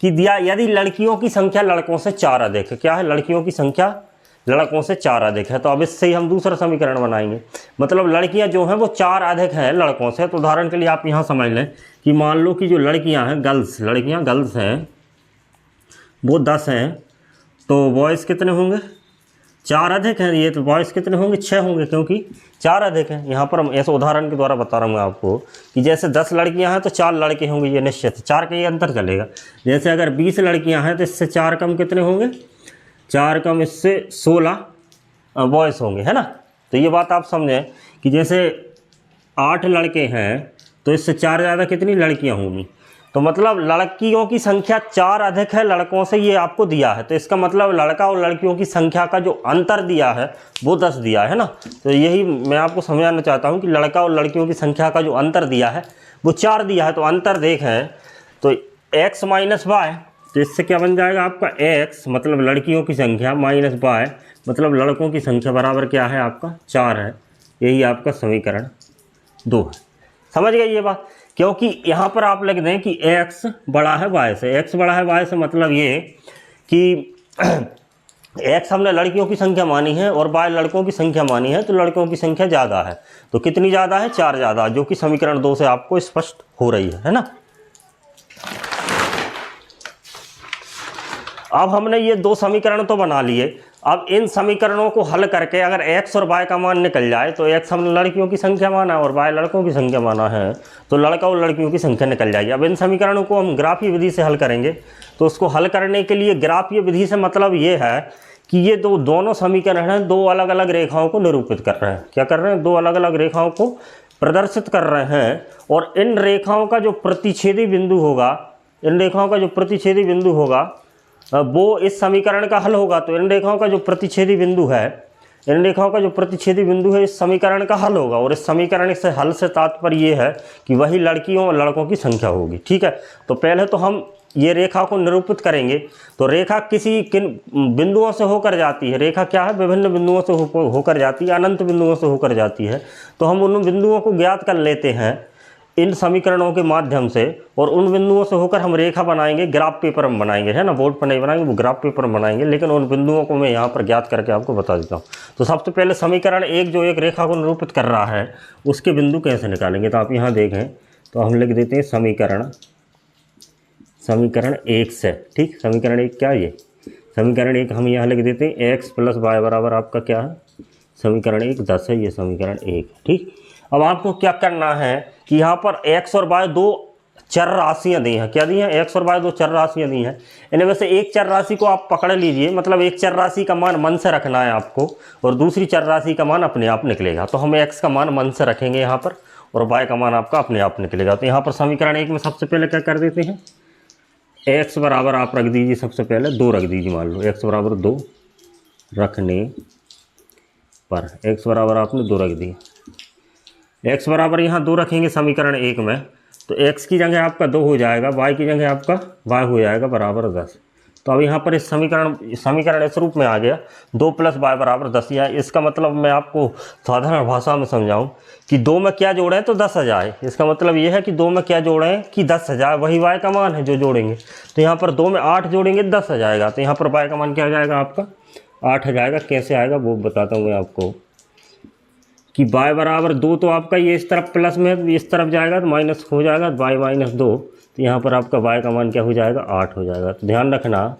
कि दिया यदि लड़कियों की संख्या लड़कों से 4 अधिक है। क्या है? लड़कियों की संख्या लड़कों से 4 अधिक है। तो अब इससे ही हम दूसरा समीकरण बनाएंगे। मतलब लड़कियां जो हैं वो 4 अधिक हैं लड़कों से। तो उदाहरण के लिए आप यहाँ समझ लें कि मान लो कि जो लड़कियां हैं गर्ल्स हैं वो 10 हैं, तो बॉयज़ कितने होंगे? 4 अधिक हैं। ये तो बॉयज़ कितने होंगे? 6 होंगे, क्योंकि 4 अधिक हैं। यहाँ पर हम ऐसे उदाहरण के द्वारा बता रहा हूँ आपको कि जैसे 10 लड़कियाँ हैं तो 4 लड़के होंगे, ये निश्चित 4 का ये अंतर चलेगा। जैसे अगर 20 लड़कियाँ हैं तो इससे 4 कम कितने होंगे? 4 कम इससे 16 बॉयज़ होंगे, है ना। तो ये बात आप समझें कि जैसे 8 लड़के हैं तो इससे 4 ज़्यादा कितनी लड़कियां होंगी? तो मतलब लड़कियों की संख्या 4 अधिक है लड़कों से, ये आपको दिया है। तो इसका मतलब लड़का और लड़कियों की संख्या का जो अंतर दिया है वो 10 दिया है ना। तो यही मैं आपको समझाना चाहता हूँ कि लड़का और लड़कियों की संख्या का जो अंतर दिया है वो 4 दिया है। तो अंतर देखें तो x माइनस वाई, तो इससे क्या बन जाएगा आपका x मतलब लड़कियों की संख्या माइनस वाई मतलब लड़कों की संख्या बराबर क्या है आपका 4 है। यही आपका समीकरण 2 है। समझ गए ये बात? क्योंकि यहाँ पर आप लिख दें कि x बड़ा है y से, x बड़ा है y से मतलब ये कि x हमने लड़कियों की संख्या मानी है और y लड़कों की संख्या मानी है, तो लड़कों की संख्या ज़्यादा है। तो कितनी ज़्यादा है? 4 ज़्यादा, जो कि समीकरण 2 से आपको स्पष्ट हो रही है ना। अब हमने ये 2 समीकरण तो बना लिए। अब इन समीकरणों को हल करके अगर x और y का मान निकल जाए, तो x हमने लड़कियों की संख्या माना और y लड़कों की संख्या माना है, तो लड़का और लड़कियों की संख्या निकल जाएगी। अब इन समीकरणों को हम ग्राफीय विधि से हल करेंगे। तो उसको हल करने के लिए ग्राफीय विधि से मतलब ये है कि ये दोनों समीकरण हैं 2 अलग अलग रेखाओं को निरूपित कर रहे हैं। क्या कर रहे हैं? 2 अलग अलग रेखाओं को प्रदर्शित कर रहे हैं। और इन रेखाओं का जो प्रतिच्छेदी बिंदु होगा, इन रेखाओं का जो प्रतिच्छेदी बिंदु होगा वो इस समीकरण का हल होगा। तो इन रेखाओं का जो प्रतिच्छेदी बिंदु है, इन रेखाओं का जो प्रतिच्छेदी बिंदु है इस समीकरण का हल होगा। और इस समीकरण से हल से तात्पर्य ये है कि वही लड़कियों और लड़कों की संख्या होगी। ठीक है, तो पहले तो हम ये रेखा को निरूपित करेंगे। तो रेखा किन बिंदुओं से होकर जाती है? रेखा क्या है? विभिन्न बिंदुओं से होकर जाती है, अनंत बिंदुओं से होकर जाती है। तो हम उन बिंदुओं को ज्ञात कर लेते हैं इन समीकरणों के माध्यम से, और उन बिंदुओं से होकर हम रेखा बनाएंगे, ग्राफ पेपर में बनाएंगे, है ना। बोर्ड पर नहीं बनाएंगे, वो ग्राफ पेपर में बनाएंगे, लेकिन उन बिंदुओं को मैं यहाँ पर ज्ञात करके आपको बता देता हूँ। तो सबसे पहले समीकरण 1 जो एक रेखा को निरूपित कर रहा है उसके बिंदु कैसे निकालेंगे? तो आप यहाँ देखें तो हम लिख देते हैं समीकरण 1 से। ठीक, समीकरण 1 क्या है? ये समीकरण 1 हम यहाँ लिख देते हैं x + y बराबर आपका क्या है? समीकरण 1 10 है, ये समीकरण 1। ठीक, अब आपको क्या करना है कि यहाँ पर x और y 2 चर राशियाँ दी हैं। क्या दी हैं? x और y 2 चर राशियाँ दी हैं। इनमें से एक चर राशि को आप पकड़ लीजिए, मतलब एक चर राशि का मान मन से रखना है आपको, और दूसरी चर राशि का मान अपने आप निकलेगा। तो हम x का मान मन से रखेंगे यहाँ पर, और y का मान आपका अपने आप निकलेगा। तो यहाँ पर समीकरण 1 में सबसे पहले क्या कर देते हैं? x बराबर आप रख दीजिए, सबसे पहले 2 रख दीजिए। मान लो x बराबर 2 रखने पर, x बराबर आपने 2 रख दी। x बराबर यहाँ 2 रखेंगे समीकरण 1 में, तो x की जगह आपका 2 हो जाएगा, y की जगह आपका y हो जाएगा बराबर 10। तो अब यहाँ पर इस समीकरण इस रूप में आ गया 2 + y बराबर 10। या इसका मतलब मैं आपको साधारण भाषा में समझाऊं कि 2 में क्या जोड़ें तो 10 आ जाए। इसका मतलब ये है कि 2 में क्या जोड़ें कि 10 आ जाए, वही y का मान है जो जोड़ेंगे। तो यहाँ पर 2 में 8 जोड़ेंगे 10 आ जाएगा। तो यहाँ पर y का मान क्या आ जाएगा आपका? 8 आ जाएगा। कैसे आएगा वो बताता हूँ मैं आपको कि y बराबर 2, तो आपका ये इस तरफ प्लस में, इस तरफ जाएगा तो माइनस हो जाएगा, y - 2। तो यहाँ पर आपका y का मान क्या हो जाएगा? 8 हो जाएगा। तो ध्यान रखना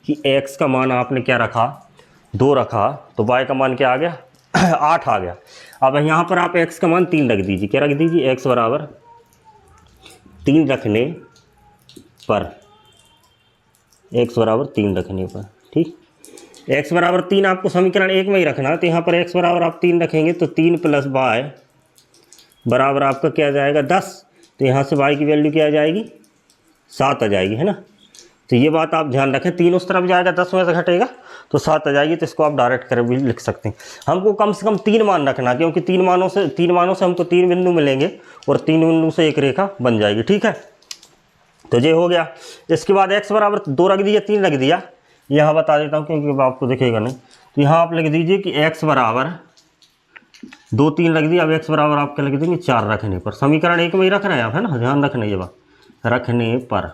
कि x का मान आपने क्या रखा? 2 रखा, तो y का मान क्या आ गया? 8 आ गया। अब यहाँ पर आप x का मान 3 रख दीजिए। क्या रख दीजिए? x बराबर 3 रखने पर, x बराबर 3 रखने पर। ठीक, x बराबर 3 आपको समीकरण 1 में ही रखना है। तो यहाँ पर x बराबर आप 3 रखेंगे, तो 3 + y बराबर आपका क्या आ जाएगा? 10। तो यहाँ से y की वैल्यू क्या आ जाएगी? 7 आ जाएगी, है ना। तो ये बात आप ध्यान रखें, 3 उस तरफ जाएगा, 10 में से घटेगा तो 7 आ जाएगी। तो इसको आप डायरेक्ट कर भी लिख सकते हैं। हमको कम से कम 3 मान रखना, क्योंकि 3 मानों से हमको 3 बिंदु मिलेंगे और 3 बिंदु से एक रेखा बन जाएगी। ठीक है, तो ये हो गया। इसके बाद x बराबर 2 रख दिया, 3 रख दिया। यहाँ बता देता हूँ क्योंकि आपको दिखेगा नहीं। तो यहाँ आप लिख दीजिए कि x बराबर 2 3 रख दिया। अब x बराबर आप क्या लिख देंगे? 4 रखने पर। समीकरण 1 में ही रख रहे हैं आप, है ना, ध्यान रखना ये बात, रखने पर।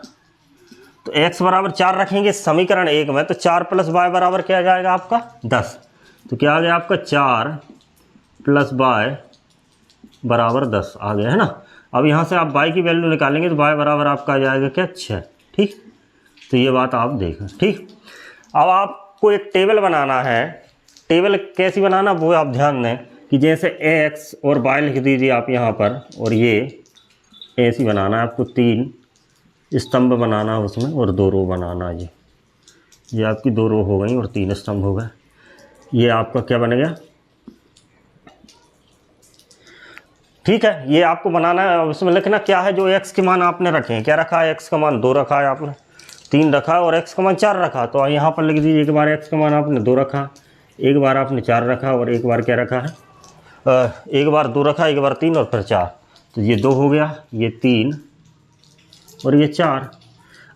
तो x बराबर 4 रखेंगे समीकरण 1 में, तो 4 + y बराबर क्या आ जाएगा आपका? 10। तो क्या आ गया आपका? 4 + y बराबर 10 आ गया, है ना। अब यहाँ से आप y की वैल्यू निकालेंगे तो y बराबर आपका आ जाएगा क्या? 6। ठीक, तो ये बात आप देखें। ठीक, अब आपको एक टेबल बनाना है। टेबल कैसी बनाना वो आप ध्यान दें कि जैसे x और y लिख दीजिए आप यहाँ पर, और ये ऐसी बनाना है आपको। 3 स्तंभ बनाना है उसमें, और 2 रो बनाना है। ये आपकी 2 रो हो गई और 3 स्तंभ हो गए। ये आपका क्या बन गया? ठीक है, ये आपको बनाना है। उसमें लिखना क्या है, जो x के मान आपने रखे हैं, क्या रखा है, x का मान 2 रखा है आपने, 3 रखा है और x का मान 4 रखा। तो यहाँ पर लिख दीजिए, एक बार x का मान आपने 2 रखा, एक बार आपने 4 रखा और एक बार क्या रखा है, एक बार 2 रखा, एक बार 3 और फिर 4। तो ये 2 हो गया, ये 3 और ये 4।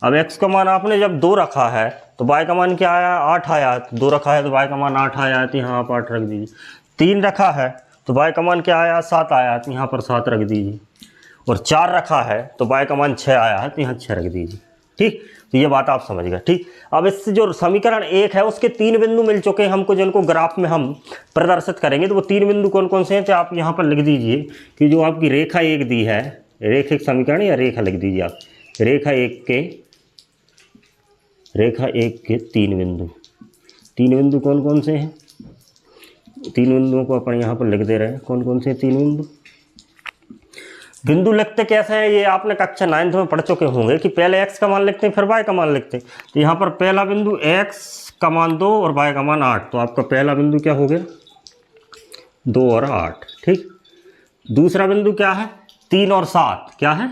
अब x का मान आपने जब 2 रखा है तो y का मान क्या आया, 8 आया। 2 रखा है तो y का मान 8 आया, तो यहाँ आप 8 रख दीजिए। 3 रखा है तो y का मान क्या आया, 7 आया, तो यहाँ पर 7 रख दीजिए। और 4 रखा है तो y का मान 6 आया है, तो यहाँ 6 रख दीजिए। ठीक, तो ये बात आप समझ गए। ठीक, अब इससे जो समीकरण 1 है उसके 3 बिंदु मिल चुके हैं हमको, जिनको ग्राफ में हम प्रदर्शित करेंगे। तो वो 3 बिंदु कौन कौन से हैं, तो आप यहाँ पर लिख दीजिए कि जो आपकी रेखा 1 दी है, रेखिक समीकरण या रेखा लिख दीजिए आप, रेखा 1 के 3 बिंदु। 3 बिंदु कौन कौन से हैं, 3 बिंदुओं को अपन यहाँ पर लिख दे रहे हैं। कौन कौन से 3 बिंदु, बिंदु लिखते कैसे हैं, ये आपने कक्षा 9th में पढ़ चुके होंगे कि पहले x का मान लिखते हैं फिर y का मान लिखते हैं। तो यहाँ पर पहला बिंदु x का मान 2 और y का मान 8, तो आपका पहला बिंदु क्या हो गया, 2 और 8। ठीक, दूसरा बिंदु क्या है, 3 और 7, क्या है,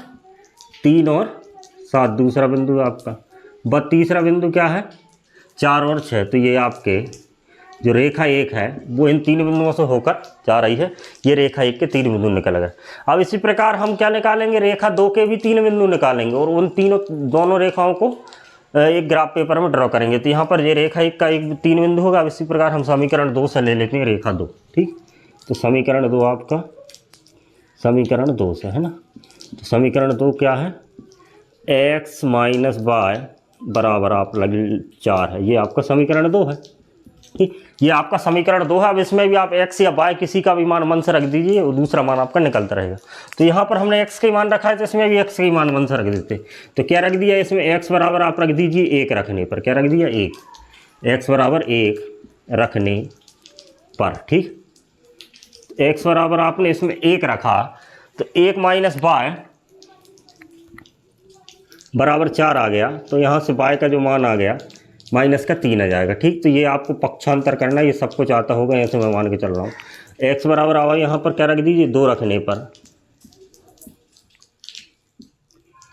3 और 7 दूसरा बिंदु आपका। बस तीसरा बिंदु क्या है, 4 और 6। तो ये आपके जो रेखा 1 है वो इन 3 बिंदुओं से होकर जा रही है। ये रेखा 1 के 3 बिंदु निकल गए। अब इसी प्रकार हम क्या निकालेंगे, रेखा 2 के भी 3 बिंदु निकालेंगे और उन दोनों रेखाओं को एक ग्राफ पेपर में ड्रॉ करेंगे। तो यहाँ पर ये रेखा 1 का 3 बिंदु होगा। अब इसी प्रकार हम समीकरण 2 से ले लेते हैं रेखा 2। ठीक, तो समीकरण 2 आपका, समीकरण 2 से है ना। तो समीकरण 2 क्या है, x माइनस वाई बराबर आप लगे 4 है। ये आपका समीकरण 2 है। ठीक, ये आपका समीकरण 2 है। अब इसमें भी आप x या y किसी का भी मान मन से रख दीजिए और दूसरा मान आपका निकलता रहेगा। तो यहाँ पर हमने x का मान रखा है तो इसमें भी x का मान मन से रख देते। तो क्या रख दिया इसमें, x बराबर आप रख दीजिए 1 रखने पर। क्या रख दिया, 1, x बराबर 1 रखने पर। ठीक, x बराबर आपने इसमें 1 रखा तो 1 माइनस वाई बराबर 4 आ गया। तो यहाँ से y का जो मान आ गया माइनस का 3 आ जाएगा। ठीक, तो ये आपको पक्षांतर करना, ये सब कुछ आता होगा, ऐसे मैं मान के चल रहा हूँ। x बराबर आवा यहाँ पर क्या रख दीजिए, 2 रखने पर,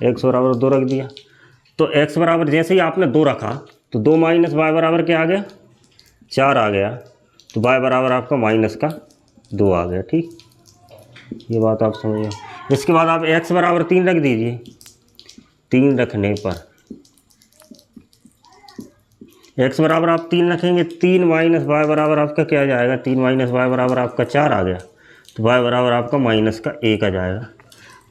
x बराबर 2 रख दिया। तो x बराबर जैसे ही आपने 2 रखा तो 2 माइनस वाई बराबर क्या आ गया, 4 आ गया। तो y बराबर आपका माइनस का 2 आ गया। ठीक, ये बात आप समझिए। इसके बाद आप x बराबर 3 रख दीजिए। 3 रखने पर x बराबर आप 3 रखेंगे, 3 माइनस वाई बराबर आपका क्या आ जाएगा, 3 माइनस वाई बराबर आपका 4 आ गया। तो y बराबर आपका माइनस का 1 आ जाएगा।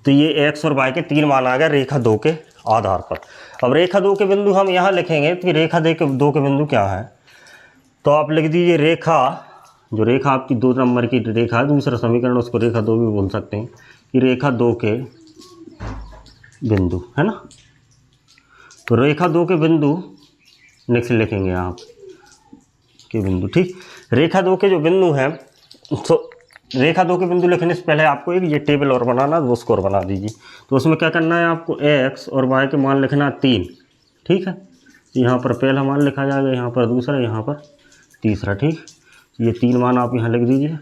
तो ये x और y के 3 मान आ गए रेखा 2 के आधार पर। अब रेखा 2 के बिंदु हम यहाँ लिखेंगे कि रेखा 2 के बिंदु क्या है। तो आप लिख दीजिए रेखा, जो रेखा आपकी 2 नंबर की रेखा है, दूसरा समीकरण उसको रेखा 2 भी बोल सकते हैं, कि रेखा 2 के बिंदु है ना। तो रेखा 2 के बिंदु नेक्स्ट लिखेंगे आप के बिंदु। ठीक, रेखा 2 के जो बिंदु हैं, तो रेखा 2 के बिंदु लिखने से पहले आपको एक ये टेबल और बनाना, वो स्कोर बना दीजिए। तो उसमें क्या करना है आपको, x और y के मान लिखना 3। ठीक है, यहाँ पर पहला मान लिखा जाएगा, यहाँ पर दूसरा, यहाँ पर तीसरा। ठीक, ये 3 मान आप यहाँ लिख दीजिए।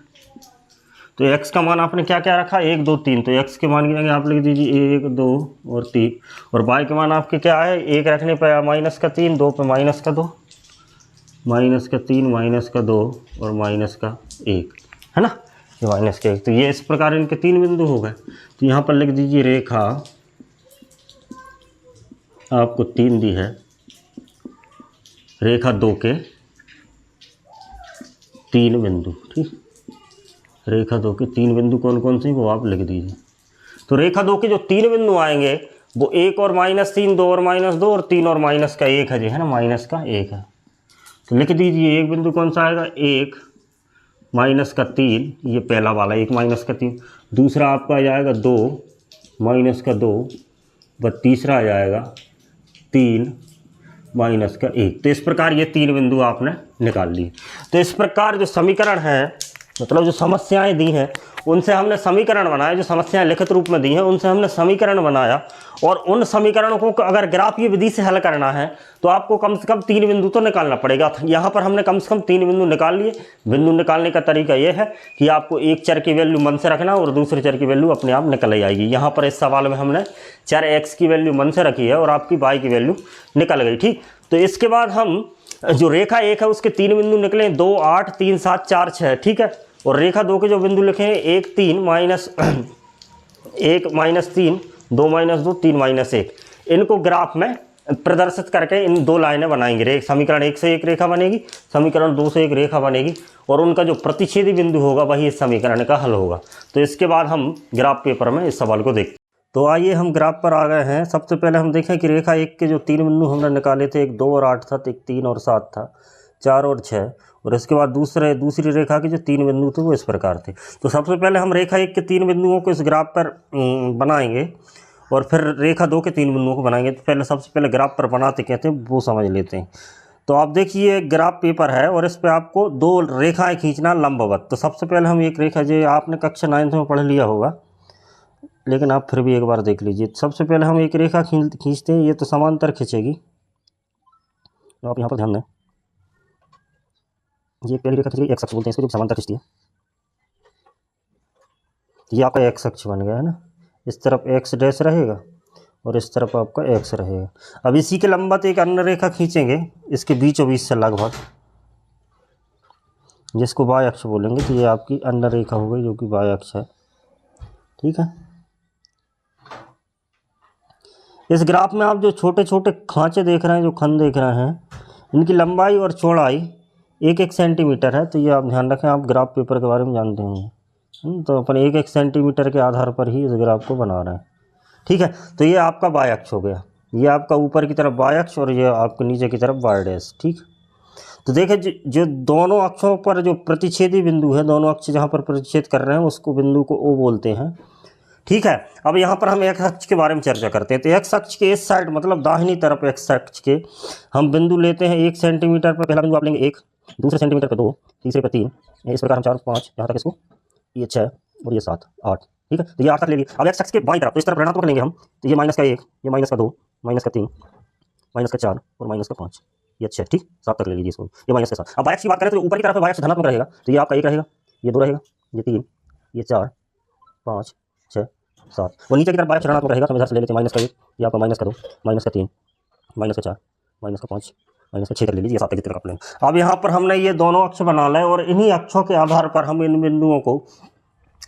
तो x का मान आपने क्या क्या रखा, 1 2 3। तो x के मान की जगह आप लिख दीजिए 1 2 और 3। और y के मान आपके क्या है, 1 रखने पर माइनस का 3, 2 पे माइनस का 2, माइनस का 3, माइनस का 2 और माइनस का 1 है ना, ये माइनस का 1। तो ये इस प्रकार इनके 3 बिंदु हो गए। तो यहाँ पर लिख दीजिए रेखा आपको 3 दी है, रेखा 2 के 3 बिंदु। ठीक, रेखा 2 के 3 बिंदु कौन कौन से वो आप लिख दीजिए। तो रेखा 2 के जो 3 बिंदु आएंगे वो 1 और -3, 2 और -2 और 3 और माइनस का 1 है, जो है ना, माइनस का 1 है। तो लिख दीजिए एक बिंदु कौन सा आएगा, 1 माइनस का 3, ये पहला वाला 1 माइनस का 3। दूसरा आपका आ जाएगा 2 माइनस का 2, व तीसरा आ जाएगा 3 माइनस का 1। तो इस प्रकार ये 3 बिंदु आपने निकाल लिए। तो इस प्रकार जो समीकरण है मतलब जो समस्याएं दी हैं उनसे हमने समीकरण बनाया, जो समस्याएं लिखित रूप में दी हैं उनसे हमने समीकरण बनाया, और उन समीकरणों को अगर ग्राफीय विधि से हल करना है तो आपको कम से कम 3 बिंदु तो निकालना पड़ेगा। यहाँ पर हमने कम से कम 3 बिंदु निकाल लिए। बिंदु निकालने का तरीका यह है कि आपको एक चर की वैल्यू मन से रखना और दूसरे चर की वैल्यू अपने आप निकल जाएगी। यहाँ पर इस सवाल में हमने चर x की वैल्यू मन से रखी है और आपकी y की वैल्यू निकल गई, ठीक। तो इसके बाद हम जो रेखा 1 है उसके 3 बिंदु निकले, 2, 8, 3, 7, 4, 6, ठीक है। और रेखा 2 के जो बिंदु लिखे हैं 1, 3, -1, -3, 2, -2, 3, -1, इनको ग्राफ में प्रदर्शित करके इन 2 लाइनें बनाएंगे। समीकरण 1 से एक रेखा बनेगी, समीकरण 2 से एक रेखा बनेगी, और उनका जो प्रतिच्छेदी बिंदु होगा वही इस समीकरण का हल होगा। तो इसके बाद हम ग्राफ पेपर में इस सवाल को देखते हैं। तो आइए हम ग्राफ पर आ गए हैं। सबसे पहले हम देखें कि रेखा 1 के जो 3 बिंदु हमने निकाले थे, एक 2 और 8 था, एक 3 और 7 था, 4 और 6, और इसके बाद दूसरी रेखा के जो 3 बिंदु थे वो इस प्रकार थे। तो सबसे पहले हम रेखा 1 के 3 बिंदुओं को इस ग्राफ पर बनाएंगे और फिर रेखा 2 के 3 बिंदुओं को बनाएंगे। तो सबसे पहले ग्राफ पर बनाते कहते हैं वो समझ लेते हैं। तो आप देखिए ग्राफ पेपर है और इस पर आपको 2 रेखाएँ खींचना लंबवत। तो सबसे पहले हम एक रेखा, जो आपने कक्षा 9th में पढ़ लिया होगा लेकिन आप फिर भी एक बार देख लीजिए। सबसे पहले हम एक रेखा खींचते हैं, ये तो समांतर खींचेगी, तो आप यहाँ पर ध्यान दें, ये पहली रेखा खींचेगी, एक्स अक्ष बोलते हैं इसको, जो समांतर खींचती है। ये आपका एक्स अक्ष बन गया है ना, इस तरफ एक्स डैश रहेगा और इस तरफ आपका एक्स रहेगा। अब इसी के लंबवत एक अन्य रेखा खींचेंगे इसके बीचों बीच से लगभग, जिसको वाई अक्ष बोलेंगे। तो ये आपकी अन्य रेखा हो गई जो कि वाई अक्ष है, ठीक है। इस ग्राफ में आप जो छोटे छोटे खांचे देख रहे हैं, जो खंड देख रहे हैं, इनकी लंबाई और चौड़ाई 1-1 सेंटीमीटर है। तो ये आप ध्यान रखें, आप ग्राफ पेपर के बारे में जानते होंगे। तो अपन 1-1 सेंटीमीटर के आधार पर ही इस ग्राफ को बना रहे हैं, ठीक है। तो ये आपका वाई अक्ष हो गया, ये आपका ऊपर की तरफ वाई अक्ष और ये आपके नीचे की तरफ वाई डैश, ठीक। तो देखिए जो दोनों अक्षों पर जो प्रतिच्छेदी बिंदु है, दोनों अक्ष जहाँ पर प्रतिच्छेद कर रहे हैं उसको बिंदु को ओ बोलते हैं, ठीक है। अब यहाँ पर हम एक्स अक्ष के बारे में चर्चा करते हैं। तो एक्स अक्ष के इस साइड मतलब दाहिनी तरफ एक्स अक्ष के हम बिंदु लेते हैं 1 सेंटीमीटर पर। पहला बिंदु आप लेंगे 1, दूसरे सेंटीमीटर पर 2, तीसरे पर 3, इस प्रकार हम 4, 5, यहाँ तक इसको, ये 6 और ये 7, 8, ठीक है। तो ये 8 तक ले लिया। अब एक्स अक्ष के बाईं तरफ, तो इस तरफ ऋणात्मक लेंगे हम, तो ये -1, ये -2, -3, -4 और -5, ये 6, ठीक। 7 तक ले लीजिए इसको, ये -7। अब वाई अक्ष की बात करें तो ऊपर की तरफ वाई अक्ष धनात्मक रहेगा, तो ये आपका 1 रहेगा, ये 2 रहेगा, ये 3, ये 4, 5, 6, 7, और नीचे की तरफ वाई अक्ष ऋणात्मक रहेगा। तो हम इधर से ले लेते हैं -1, ये आपका -2, -3, -4, -5, -6 तक ले लीजिए, 7 तक की तरफ लें। अब यहाँ पर हमने ये दोनों अक्ष बना लें और इन्हीं अक्षों के आधार पर हम इन बिंदुओं को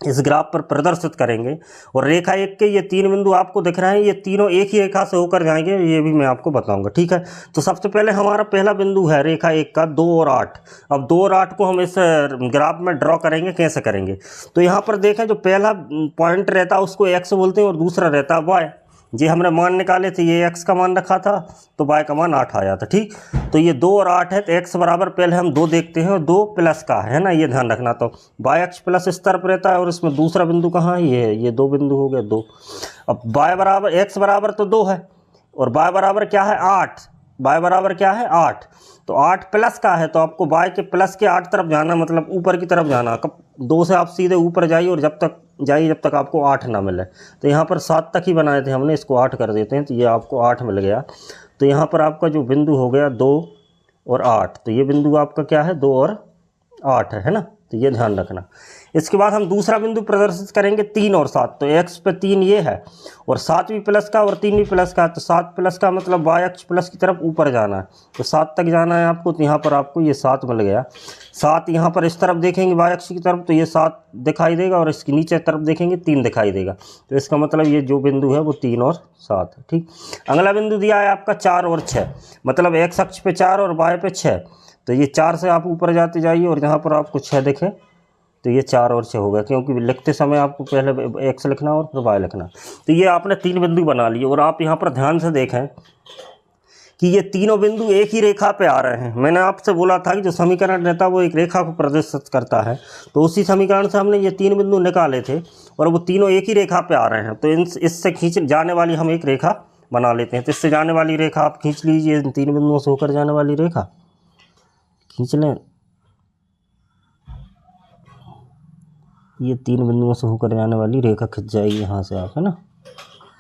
इस ग्राफ पर प्रदर्शित करेंगे। और रेखा 1 के ये 3 बिंदु आपको दिख रहे हैं, ये तीनों एक ही रेखा से होकर जाएंगे, ये भी मैं आपको बताऊंगा, ठीक है। तो सबसे पहले हमारा पहला बिंदु है रेखा 1 का 2 और 8। अब 2 और 8 को हम इस ग्राफ में ड्रॉ करेंगे, कैसे करेंगे। तो यहाँ पर देखें, जो पहला पॉइंट रहता है उसको एक्स बोलते हैं और दूसरा रहता है वाई। जी हमने मान निकाले थे, ये x का मान रखा था तो y का मान 8 आया था, ठीक। तो ये 2 और 8 है, तो x बराबर पहले हम 2 देखते हैं और 2 प्लस का है ना, ये ध्यान रखना। तो y अक्ष प्लस इस तरफ रहता है और इसमें दूसरा बिंदु कहाँ है, ये है, ये 2 बिंदु हो गए 2। अब y बराबर x बराबर तो 2 है और y बराबर क्या है 8, y बराबर क्या है 8। तो 8 प्लस का है तो आपको y के प्लस के 8 तरफ जाना, मतलब ऊपर की तरफ जाना। 2 से आप सीधे ऊपर जाइए और जब तक आपको 8 ना मिले। तो यहाँ पर 7 तक ही बनाए थे हमने, इसको 8 कर देते हैं, तो ये आपको 8 मिल गया। तो यहाँ पर आपका जो बिंदु हो गया 2 और 8, तो ये बिंदु आपका क्या है 2 और 8 है ना। तो ये ध्यान रखना। इसके बाद हम दूसरा बिंदु प्रदर्शित करेंगे 3 और 7। तो x पे 3 ये है और 7 भी प्लस का और 3 भी प्लस का। तो 7 प्लस का मतलब y अक्ष प्लस की तरफ ऊपर जाना है, तो 7 तक जाना है आपको। तो यहाँ पर आपको ये 7 मिल गया। 7 यहाँ पर इस तरफ देखेंगे y अक्ष की तरफ तो ये 7 दिखाई देगा और इसके नीचे तरफ देखेंगे 3 दिखाई देगा। तो इसका मतलब ये जो बिंदु है वो 3 और 7 है, ठीक। अगला बिंदु दिया है आपका 4 और 6, मतलब x अक्ष पे 4 और y पे 6। तो ये 4 से आप ऊपर जाते जाइए और जहाँ पर आपको 6 दिखे तो ये 4 और 6 हो गया, क्योंकि लिखते समय आपको पहले x लिखना और फिर y लिखना। तो ये आपने 3 बिंदु बना लिए। और आप यहाँ पर ध्यान से देखें कि ये तीनों बिंदु एक ही रेखा पे आ रहे हैं। मैंने आपसे बोला था कि जो समीकरण रहता है वो एक रेखा को प्रदर्शित करता है, तो उसी समीकरण से हमने ये 3 बिंदु निकाले थे और वो तीनों एक ही रेखा पे आ रहे हैं। तो इससे खींच जाने वाली हम एक रेखा बना लेते हैं। तो इससे जाने वाली रेखा आप खींच लीजिए, इन 3 बिंदुओं से होकर जाने वाली रेखा खींच लें। ये 3 बिंदुओं से होकर जाने वाली रेखा खिंच जाएगी यहाँ से आप, है ना।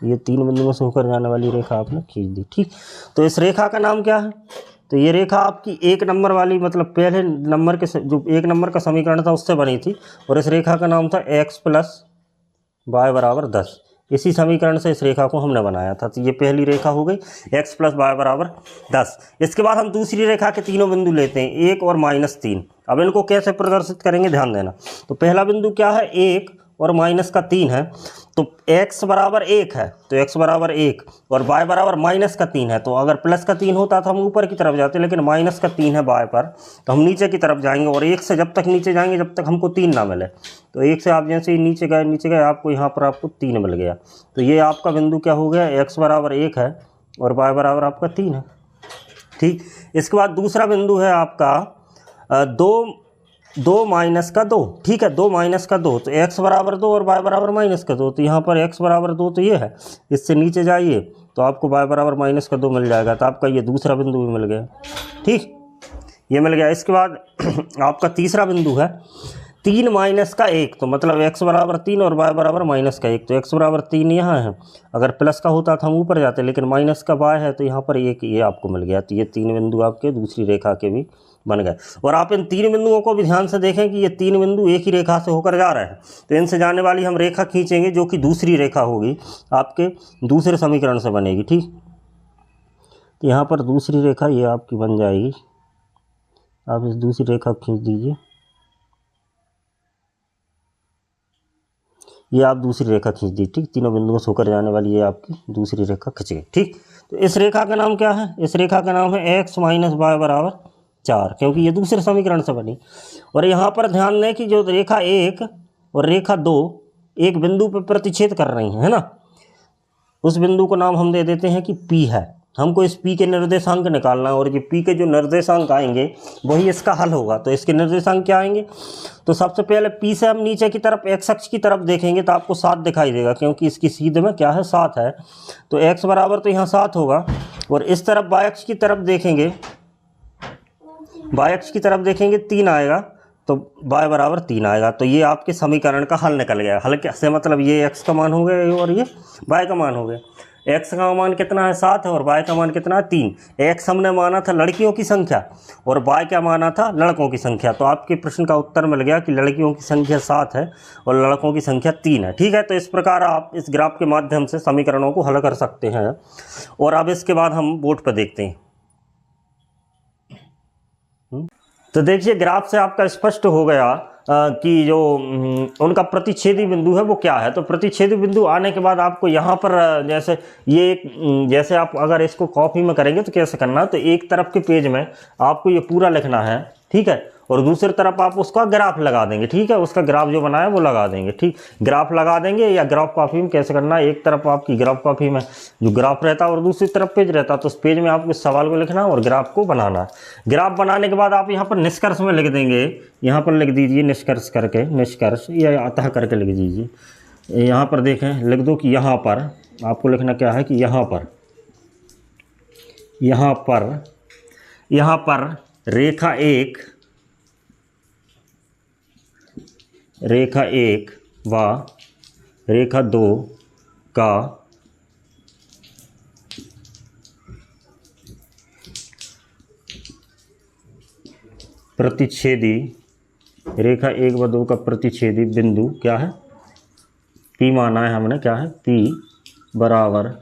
ये 3 बिंदुओं से होकर जाने वाली रेखा आपने खींच दी, ठीक। तो इस रेखा का नाम क्या है? तो ये रेखा आपकी 1 नंबर वाली, मतलब पहले नंबर के जो 1 नंबर का समीकरण था उससे बनी थी, और इस रेखा का नाम था x + y = 10। इसी समीकरण से इस रेखा को हमने बनाया था। तो ये पहली रेखा हो गई x + y = 10। इसके बाद हम दूसरी रेखा के तीनों बिंदु लेते हैं, 1 और -3। अब इनको कैसे प्रदर्शित करेंगे ध्यान देना। तो पहला बिंदु क्या है? 1 और -3 है। तो x = 1 है, तो x = 1 और y = -3 है। तो अगर +3 होता तो हम ऊपर की तरफ जाते, लेकिन -3 है y पर, तो हम नीचे की तरफ जाएंगे, और 1 से जब तक नीचे जाएंगे जब तक हमको 3 ना मिले। तो 1 से आप जैसे ही नीचे गए आपको यहाँ पर आपको 3 मिल गया। तो ये आपका बिंदु क्या हो गया? x = 1 है और y = आपका 3 है, ठीक। इसके बाद दूसरा बिंदु है आपका 2 -2, ठीक है। 2 -2, तो x = 2 और y = -2। तो यहाँ पर x = 2 तो ये है, इससे नीचे जाइए तो आपको y = -2 मिल जाएगा। तो आपका ये दूसरा बिंदु भी मिल गया, ठीक, ये मिल गया। इसके बाद आपका तीसरा बिंदु है 3 - 1, तो मतलब x = 3 और y = -1। तो x = 3 यहाँ है, अगर प्लस का होता तो हम ऊपर जाते, लेकिन माइनस का y है तो यहाँ पर ये आपको मिल गया। तो ये 3 बिंदु आपके दूसरी रेखा के भी बन गए। और आप इन 3 बिंदुओं को भी ध्यान से देखें कि ये 3 बिंदु एक ही रेखा से होकर जा रहे हैं। तो इनसे जाने वाली हम रेखा खींचेंगे, जो कि दूसरी रेखा होगी, आपके दूसरे समीकरण से बनेगी, ठीक। तो यहाँ पर दूसरी रेखा ये आपकी बन जाएगी। आप इस दूसरी रेखा खींच दीजिए, ये आप दूसरी रेखा खींच दी, ठीक। तीनों बिंदुओं से होकर जाने वाली ये आपकी दूसरी रेखा खिंच गई, ठीक। तो इस रेखा का नाम क्या है? इस रेखा का नाम है x - y = 4, क्योंकि ये दूसरे समीकरण से बनी। और यहाँ पर ध्यान दें कि जो रेखा 1 और रेखा 2 एक बिंदु पर प्रतिच्छेद कर रही हैं, है ना। उस बिंदु को नाम हम दे देते हैं कि P है। हमको इस P के निर्देशांक निकालना है, और ये P के जो निर्देशांक आएंगे वही इसका हल होगा। तो इसके निर्देशांक क्या आएंगे? तो सबसे पहले P से हम नीचे की तरफ x अक्ष की तरफ देखेंगे तो आपको 7 दिखाई देगा, क्योंकि इसकी सीध में क्या है? 7 है। तो x बराबर तो यहाँ 7 होगा। और इस तरफ y अक्ष की तरफ देखेंगे, y अक्ष की तरफ देखेंगे 3 आएगा, तो y = 3 आएगा। तो ये आपके समीकरण का हल निकल गया। हल से मतलब ये x का मान हो गया और ये y का मान हो गया। x का मान कितना है? 7 है, और y का मान कितना है? 3। x हमने माना था लड़कियों की संख्या, और y क्या माना था? लड़कों की संख्या। तो आपके प्रश्न का उत्तर मिल गया कि लड़कियों की संख्या 7 है और लड़कों की संख्या 3 है, ठीक है। तो इस प्रकार आप इस ग्राफ के माध्यम से समीकरणों को हल कर सकते हैं। और अब इसके बाद हम बोर्ड पर देखते हैं। तो देखिए, ग्राफ से आपका स्पष्ट हो गया कि जो उनका प्रतिच्छेदी बिंदु है वो क्या है। तो प्रतिच्छेदी बिंदु आने के बाद आपको यहाँ पर जैसे आप अगर इसको कॉपी में करेंगे तो कैसे करना है? तो एक तरफ के पेज में आपको ये पूरा लिखना है, ठीक है, और दूसरी तरफ आप उसका ग्राफ लगा देंगे, ठीक है। उसका ग्राफ जो बनाया वो लगा देंगे, ठीक। ग्राफ लगा देंगे, या ग्राफ कॉपी में कैसे करना है? एक तरफ आपकी ग्राफ कॉपी में जो ग्राफ रहता है और दूसरी तरफ पेज रहता है, तो उस पेज में आपको इस सवाल को लिखना है और ग्राफ को बनाना है। ग्राफ बनाने के बाद आप यहाँ पर निष्कर्ष में लिख देंगे, यहाँ पर लिख दीजिए निष्कर्ष करके, निष्कर्ष या अतः करके लिख दीजिए। यहाँ पर देखें, लिख दो कि यहाँ पर आपको लिखना क्या है कि यहाँ पर रेखा 1 व रेखा 2 का प्रतिच्छेदी, रेखा 1 व 2 का प्रतिच्छेदी बिंदु क्या है? P माना है हमने, क्या है? P =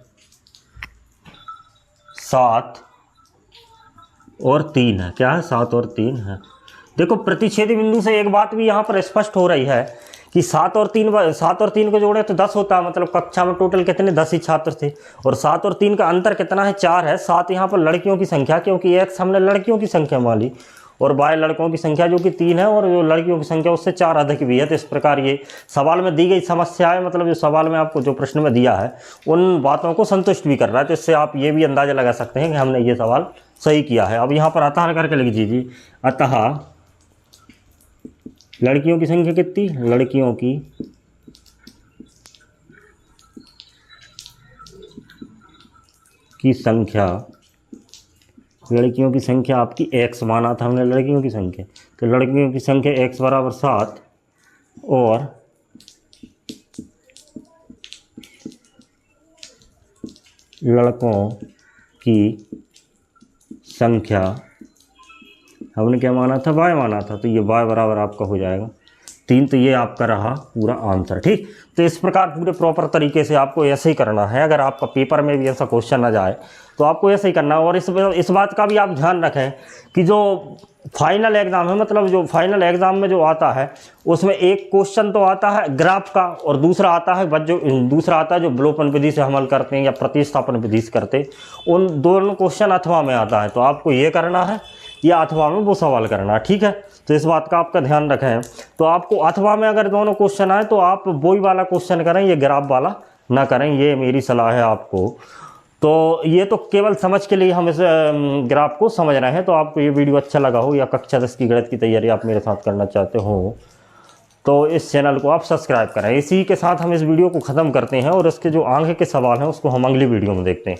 7 और 3 है। क्या है? 7 और 3 है। देखो, प्रतिच्छेदी बिंदु से एक बात भी यहाँ पर स्पष्ट हो रही है कि 7 और 3 को जोड़े तो 10 होता है। मतलब कक्षा में टोटल कितने? 10 ही छात्र थे, और 7 और 3 का अंतर कितना है? 4 है। 7 यहाँ पर लड़कियों की संख्या, क्योंकि x हमने लड़कियों की संख्या मान ली, और y लड़कों की संख्या जो कि 3 है, और जो लड़कियों की संख्या उससे 4 अधिक भी है। तो इस प्रकार ये सवाल में दी गई समस्या है, मतलब जो सवाल में आपको जो प्रश्न में दिया है उन बातों को संतुष्ट भी कर रहा है। तो इससे आप ये भी अंदाजा लगा सकते हैं कि हमने ये सवाल सही किया है। अब यहाँ पर अतः करके लिख दीजिए, अतः लड़कियों की संख्या कितनी? लड़कियों की संख्या आपकी x माना था हमने लड़कियों की संख्या। तो लड़कियों की संख्या x = 7 और लड़कों की संख्या, हमने क्या माना था, y माना था, तो ये y बराबर आपका हो जाएगा 3। तो ये आपका रहा पूरा आंसर। ठीक, तो इस प्रकार पूरे प्रॉपर तरीके से आपको ऐसे ही करना है। अगर आपका पेपर में भी ऐसा क्वेश्चन आ जाए तो आपको ऐसे ही करना है। और इस बात का भी आप ध्यान रखें कि जो फाइनल एग्ज़ाम है, मतलब जो फाइनल एग्ज़ाम में जो आता है उसमें एक क्वेश्चन तो आता है ग्राफ का और दूसरा आता है जो विलोपन विधि से हमल करते हैं या प्रतिस्थापन विधि से करते, उन दोनों क्वेश्चन अथवा में आता है। तो आपको ये करना है या अथवा में वो सवाल करना है। ठीक है, तो इस बात का आपका ध्यान रखें। तो आपको अथवा में अगर दोनों क्वेश्चन आए तो आप वही वाला क्वेश्चन करें, ये ग्राफ वाला ना करें, ये मेरी सलाह है आपको। तो ये तो केवल समझ के लिए हम इस ग्राफ को समझ रहे हैं। तो आपको ये वीडियो अच्छा लगा हो या कक्षा 10 की गणित की तैयारी आप मेरे साथ करना चाहते हो तो इस चैनल को आप सब्सक्राइब करें। इसी के साथ हम इस वीडियो को ख़त्म करते हैं और इसके जो आगे के सवाल हैं उसको हम अगली वीडियो में देखते हैं।